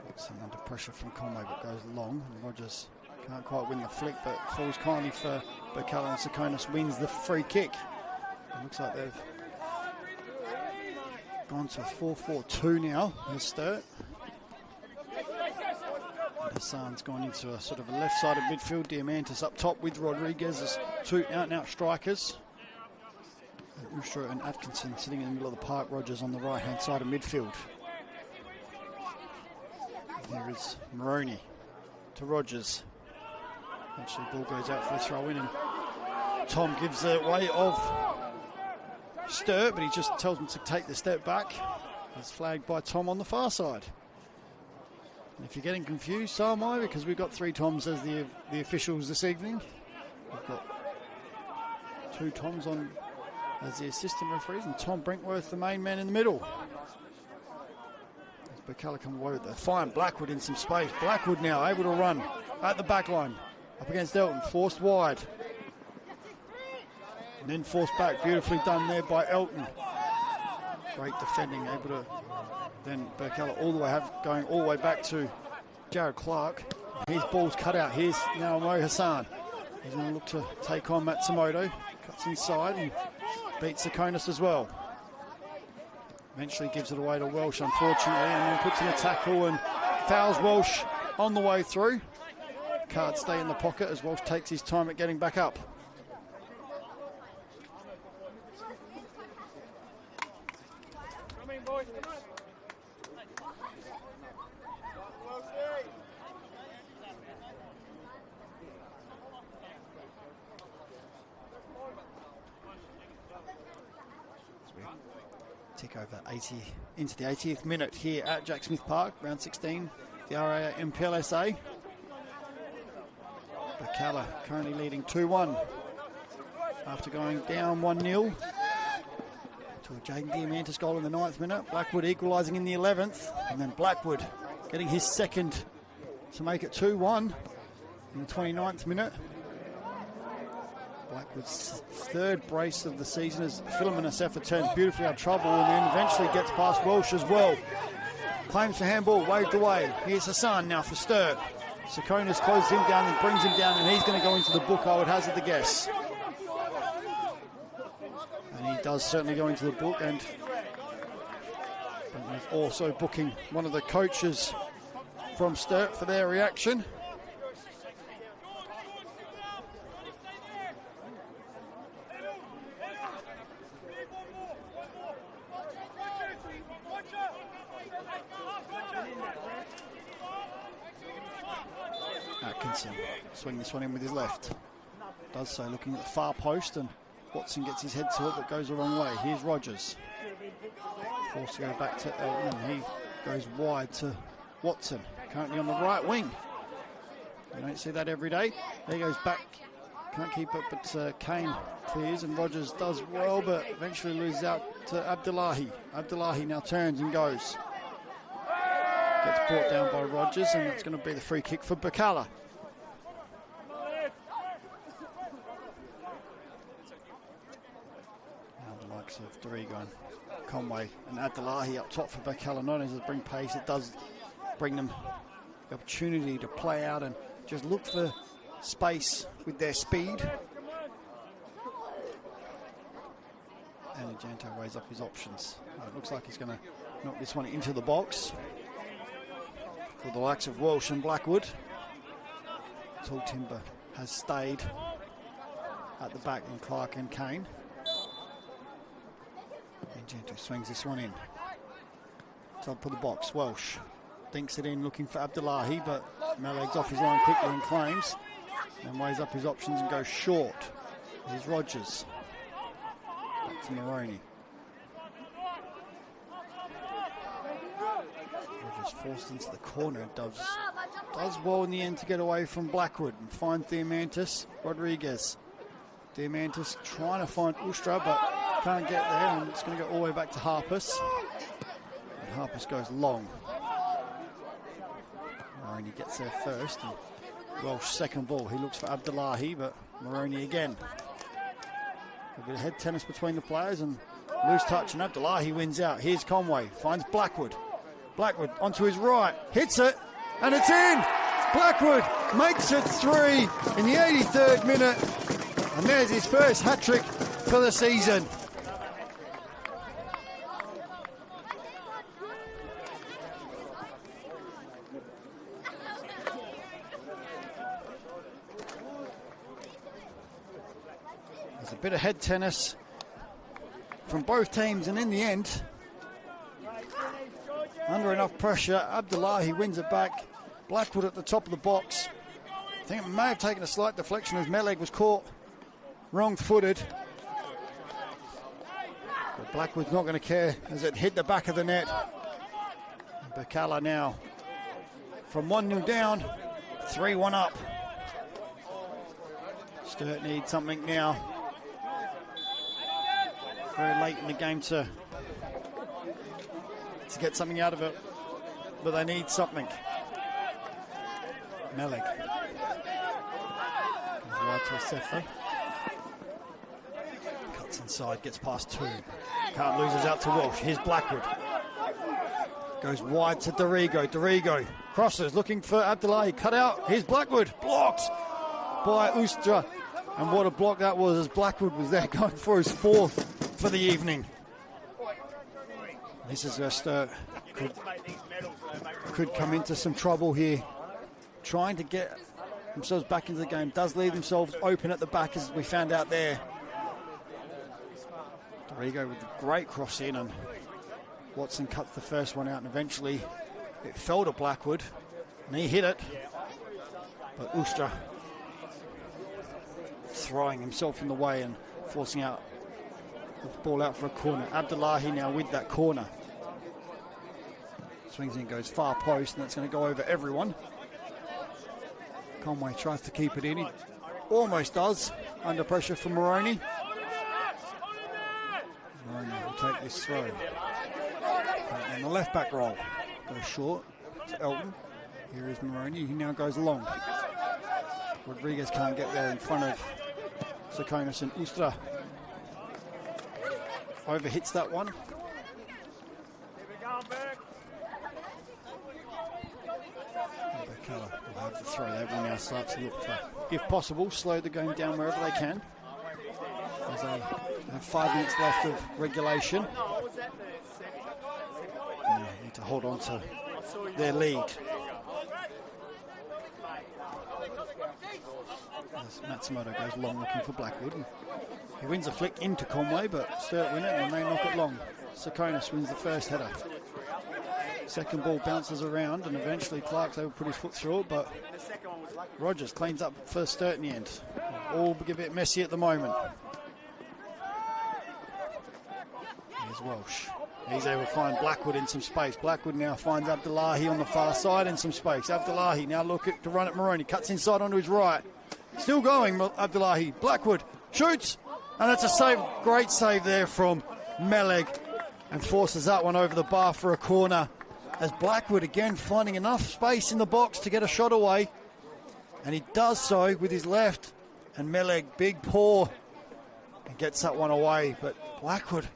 Watson under pressure from Conway, but goes long, and Rogers can't quite win the flick, but falls kindly for Birkalla, and Sakonis wins the free kick. It looks like they've gone to a 4-4-2 now. Here's Sturt. Hassan's gone into a sort of a left-sided midfield. Diamantis up top with Rodriguez as two out-and-out strikers. Ustra and Atkinson sitting in the middle of the park. Rogers on the right-hand side of midfield. There is Maroney to Rogers. Eventually ball goes out for a throw-in, and Tom gives the way of Sturt, but he just tells him to take the step back. It's flagged by Tom on the far side. And if you're getting confused, so am I, because we've got three Toms as the officials this evening. We've got two Toms on as the assistant referees, and Tom Brinkworth, the main man in the middle. As Birkalla come away with the fine Blackwood in some space. Blackwood now able to run at the back line, up against Elton, forced wide. And then forced back, beautifully done there by Elton. Great defending, able to then Birkalla going all the way back to Jared Clark. His ball's cut out. Here's now Mo Hassan. He's going to look to take on Matsumoto. Cuts inside and beats Sakonis as well. Eventually gives it away to Welsh, unfortunately, and then puts in a tackle and fouls Welsh on the way through. Can't stay in the pocket as Welsh takes his time at getting back up. Tick over 80 into the 80th minute here at Jack Smith Park, round 16, the RA NPLSA. Birkalla currently leading 2-1 after going down 1-0 to a Jaden Diamantis goal in the 9th minute. Blackwood equalising in the 11th, and then Blackwood getting his second to make it 2-1 in the 29th minute. Blackwood's third brace of the season as Philemon Asefa turns beautifully out of trouble and then eventually gets past Welsh as well. Claims for handball, waved away. Here's Hassan now for Sturt. Sakonis closes him down and brings him down, and he's going to go into the book, I would hazard the guess. And he does certainly go into the book, and he's also booking one of the coaches from Sturt for their reaction. Atkinson swing this one in with his left. Does so looking at the far post, and Watson gets his head to it but goes the wrong way. Here's Rogers. Forced to go back to Elton. He goes wide to Watson, currently on the right wing. You don't see that every day. There he goes back. Can't keep it, but Kane clears, and Rogers does well, but eventually loses out to Abdullahi. Abdullahi now turns and goes. Gets brought down by Rogers, and it's going to be the free kick for Birkalla. Now the likes of Dorigo and Conway and Abdullahi up top for Birkalla. Not only does it bring pace, it does bring them the opportunity to play out and just look for space with their speed. And Argento weighs up his options. It looks like he's going to knock this one into the box for the likes of Walsh and Blackwood. Tall Timber has stayed at the back in Clark and Kane. Argento swings this one in. Top of the box, Walsh dinks it in looking for Abdullahi, but Meleg's off his line quickly and claims, and weighs up his options and goes short. Here's Rogers. Back to Moroney. Rogers forced into the corner and does well in the end to get away from Blackwood and find Diamantis Rodriguez. Diamantis trying to find Ustra, but can't get there, and it's going to go all the way back to Harpus. And Harpus goes long. Moroney gets there first, and Welsh second ball. He looks for Abdullahi, but Moroney again. A bit of head tennis between the players, and loose touch, and Abdullahi wins out. Here's Conway, finds Blackwood. Blackwood onto his right, hits it, and it's in! Blackwood makes it 3 in the 83rd minute, and there's his first hat-trick for the season. There's a bit of head tennis from both teams, and in the end, under enough pressure, Abdullahi wins it back. Blackwood at the top of the box. I think it may have taken a slight deflection as Meleg was caught wrong-footed. But Blackwood's not going to care as it hit the back of the net. Birkalla now from 1-0 down, 3-1 up. Sturt needs something now. Very late in the game to get something out of it, but they need something. Meleg goes wide to Sefa. Cuts inside, gets past 2. Can't loses out to Walsh. Here's Blackwood. Goes wide to Dorigo. Dorigo crosses, looking for Abdullahi. Cut out. Here's Blackwood. Blocked by Ustra. And what a block that was, as Blackwood was there going for his 4th for the evening. This is where Sturt could come into some trouble here. Trying to get themselves back into the game. Does leave themselves open at the back, as we found out there. Dorigo with a great cross in, and Watson cuts the first one out, and eventually it fell to Blackwood, and he hit it. But Ustra throwing himself in the way and forcing out the ball out for a corner. Abdullahi now with that corner. Swings in, goes far post, and that's going to go over everyone. Conway tries to keep it in. He almost does, under pressure from Moroney. Moroney will take this throw. And the left back roll goes short to Elton. Here is Moroney. He now goes long. Rodriguez can't get there in front of Sakonis, and Ustra overhits that one. Birkalla will have the throw. They will now start to look for, if possible, slow the game down wherever they can. As they have 5 minutes left of regulation. And they need to hold on to their lead. As Matsumoto goes long looking for Blackwood. And he wins a flick into Conway, but Sturt win it and they knock it long. Sakonis wins the first header. Second ball bounces around and eventually Clark's able to put his foot through it, but Rogers cleans up first Sturt in the end. All a bit messy at the moment. Here's Welsh. He's able to find Blackwood in some space. Blackwood now finds Abdullahi on the far side in some space. Abdullahi now looking to run at Maroney. Cuts inside onto his right. Still going, Abdullahi. Blackwood shoots. And that's a save. Great save there from Meleg. And forces that one over the bar for a corner. As Blackwood again finding enough space in the box to get a shot away. And he does so with his left. And Meleg, big paw. And gets that one away. But Blackwood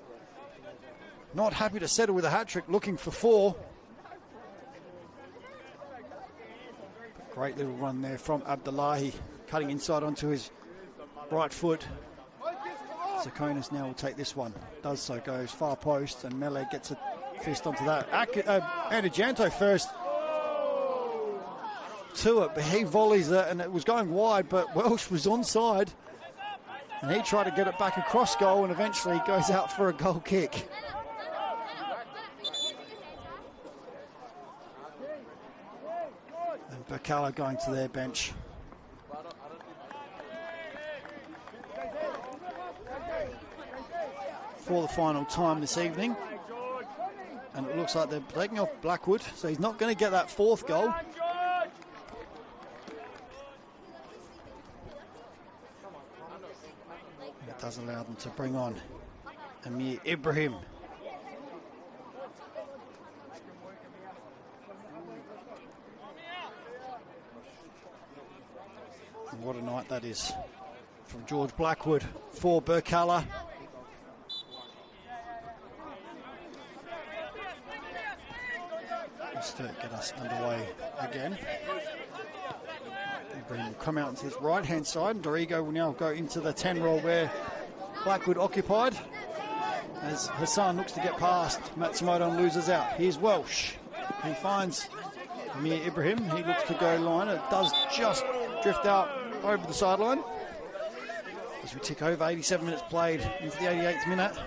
not happy to settle with a hat-trick, looking for 4. But great little run there from Abdullahi, cutting inside onto his right foot. Sakonis now will take this one. Does so, goes far post, and Meleg gets a fist onto that. Antijanto first to it, but he volleys it, and it was going wide, but Welsh was onside. And he tried to get it back across goal, and eventually goes out for a goal kick. Birkalla going to their bench. For the final time this evening. And it looks like they're taking off Blackwood, so he's not going to get that 4th goal. It does allow them to bring on Amir Ibrahim. What a night that is from George Blackwood for Birkalla. Just to get us underway again. Ibrahim will come out to his right-hand side, and Dorigo will now go into the 10 role where Blackwood occupied. As Hassan looks to get past, Matsumoto loses out. Here's Welsh. He finds Amir Ibrahim. He looks to go line. It does just drift out over the sideline. As we tick over 87 minutes played into the 88th minute.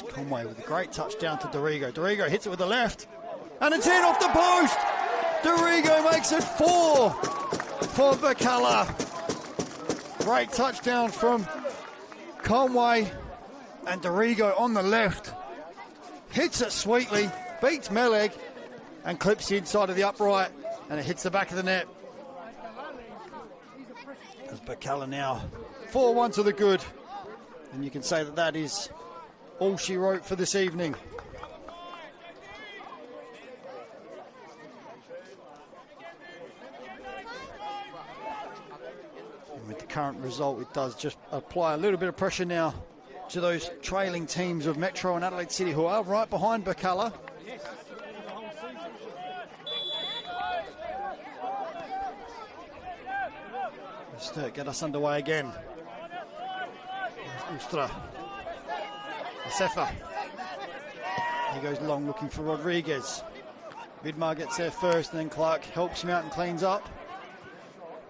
Conway with a great touch down to Dorigo. Dorigo hits it with the left, and it's in off the post. Dorigo makes it 4 for Birkalla. Great touchdown from Conway, and Dorigo on the left hits it sweetly, beats Meleg, and clips the inside of the upright, and it hits the back of the net. As Birkalla now 4-1 to the good, and you can say that that is all she wrote for this evening. And with the current result, it does just apply a little bit of pressure now to those trailing teams of Metro and Adelaide City, who are right behind Birkalla. Sturt get us underway again. Ustra. Sefa. He goes long looking for Rodriguez. Vidmar gets there first, and then Clark helps him out and cleans up.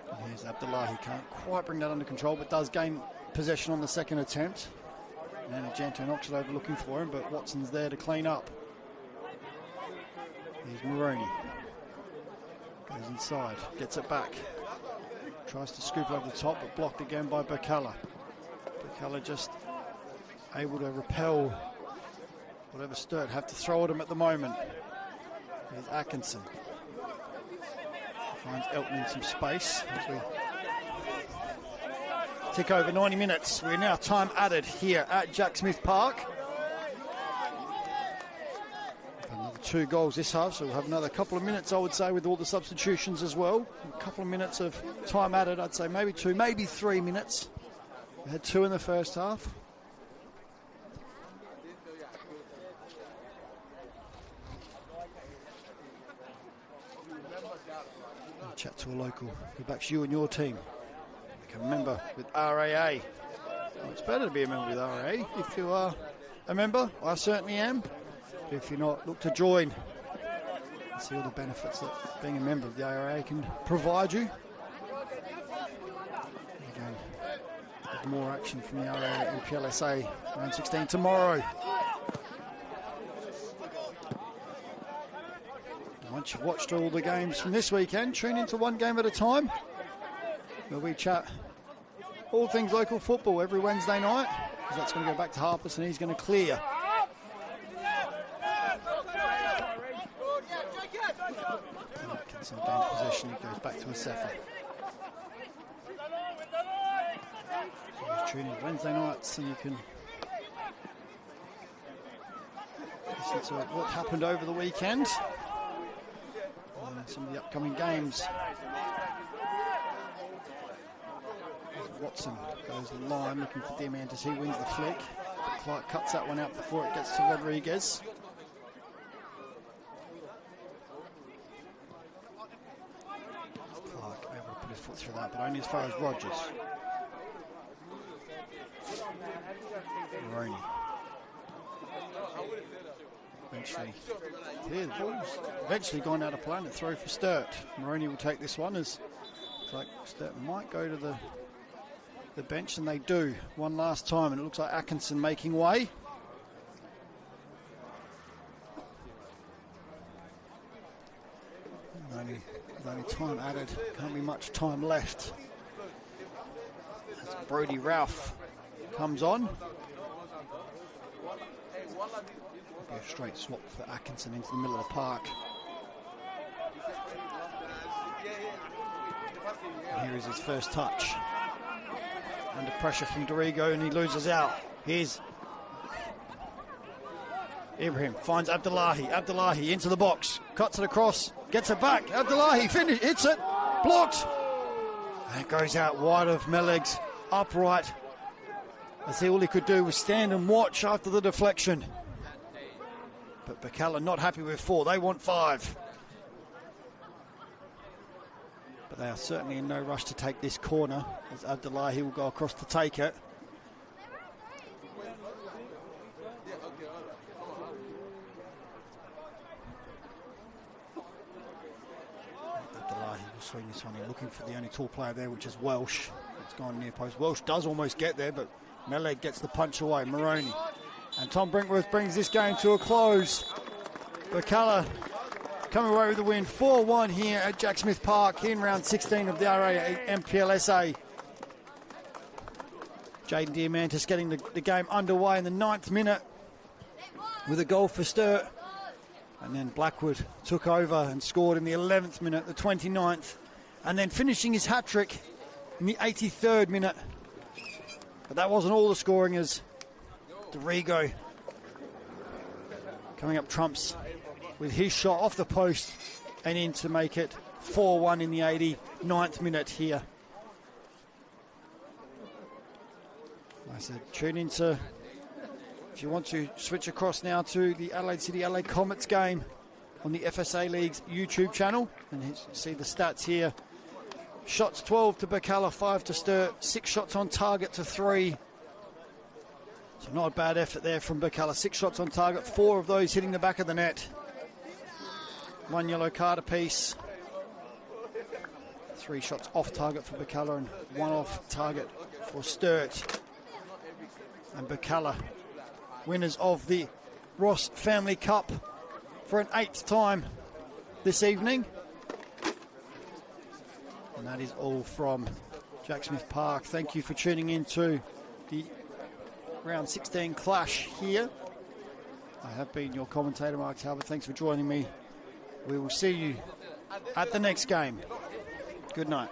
And here's Abdullahi. Can't quite bring that under control, but does gain possession on the second attempt. And Janto knocks it over looking for him, but Watson's there to clean up. Here's Maroney. Goes inside, gets it back. Tries to scoop over the top, but blocked again by Birkalla. Birkalla just able to repel whatever Sturt have to throw at him at the moment. Here's Atkinson. Finds Elton in some space as we tick over 90 minutes. We're now time added here at Jack Smith Park. Another 2 goals this half, so we'll have another couple of minutes, I would say, with all the substitutions as well. A couple of minutes of time added, I'd say maybe 2, maybe 3 minutes. We had 2 in the first half. I'll chat to a local who backs you and your team. Become a member with RAA. Well, it's better to be a member with RAA if you are a member. I certainly am. If you're not, look to join and see all the benefits that being a member of the RAA can provide you. And again, with more action from the RAA NPLSA round 16 tomorrow. Once you've watched all the games from this weekend, tune into one game at a time, where we chat all things local football every Wednesday night, because that's going to go back to Harpers and he's going to clear. Atkinson gains possession, it goes back to Asefa. So just tune in Wednesday nights so you can listen to what happened over the weekend. Some of the upcoming games. Watson goes the line looking for Diamantis. He wins the flick. Clark cuts that one out before it gets to Rodriguez. Clark able to put his foot through that, but only as far as Rogers. Maroney. The ball's eventually gone out of play and throw for Sturt. Maroney will take this one as it's like Sturt might go to the bench, and they do one last time, and it looks like Atkinson making way. With only time added, can't be much time left. As Brody Ralph comes on. A straight swap for Atkinson into the middle of the park. And here is his first touch. Under pressure from Dorigo, and he loses out. Here's Ibrahim, finds Abdullahi. Abdullahi into the box, cuts it across, gets it back. Abdullahi hits it, blocked. And it goes out wide of Meleg's upright. I see all he could do was stand and watch after the deflection. But Birkalla not happy with 4, they want 5. But they are certainly in no rush to take this corner, as Abdullahi will go across to take it. Abdullahi will swing this one in, looking for the only tall player there, which is Welsh. It's gone near post. Welsh does almost get there, but Meleg gets the punch away. Maroney. And Tom Brinkworth brings this game to a close. Birkalla coming away with the win, 4-1 here at Jack Smith Park in round 16 of the RAA NPLSA. Jaden Diamantis getting the game underway in the 9th minute with a goal for Sturt. And then Blackwood took over and scored in the 11th minute, the 29th. And then finishing his hat-trick in the 83rd minute. But that wasn't all the scoring, as Dorigo coming up trumps with his shot off the post and in to make it 4-1 in the 89th minute here. I said tune into, if you want to switch across now to the Adelaide City LA Comets game on the FSA League's YouTube channel, and you see the stats here. Shots 12 to Birkalla, 5 to Sturt, 6 shots on target to 3. So not a bad effort there from Birkalla. 6 shots on target, 4 of those hitting the back of the net. 1 yellow card apiece. 3 shots off target for Birkalla and 1 off target for Sturt. And Birkalla, winners of the Ross Family Cup for an 8th time this evening. And that is all from Jack Smith Park. Thank you for tuning in to the round 16 clash here I have been your commentator, Mark Talbot. Thanks for joining me. We will see you at the next game. Good night.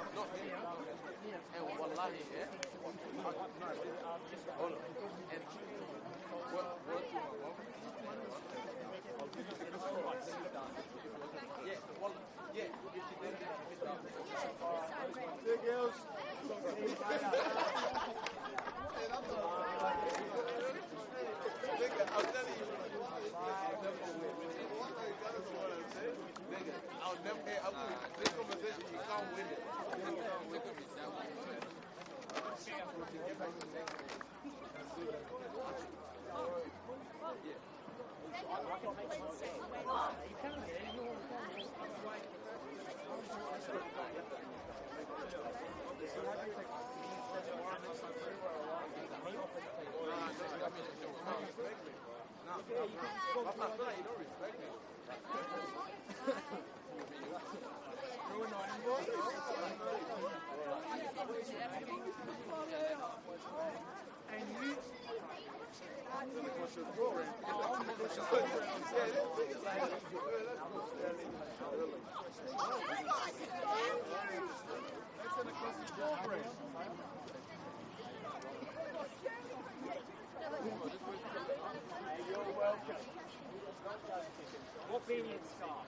What medium scarf?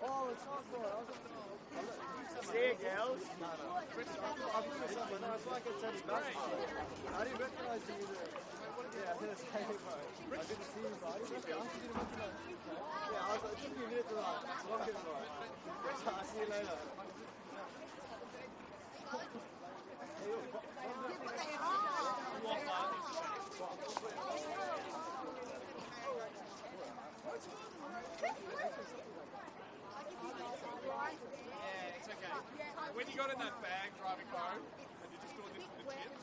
Oh, it's not for it. See it, girls? No. I'm doing something. No, it's like it's any back. I didn't recognise you either. Yeah, I didn't say it, bro. I didn't see you, bro. I didn't recognise you. Yeah, I was like, it took me a minute to like, lock it, bro. I'll see you later. Yeah, it's okay. When you got in that bag driving home, and you just doing this for the kids?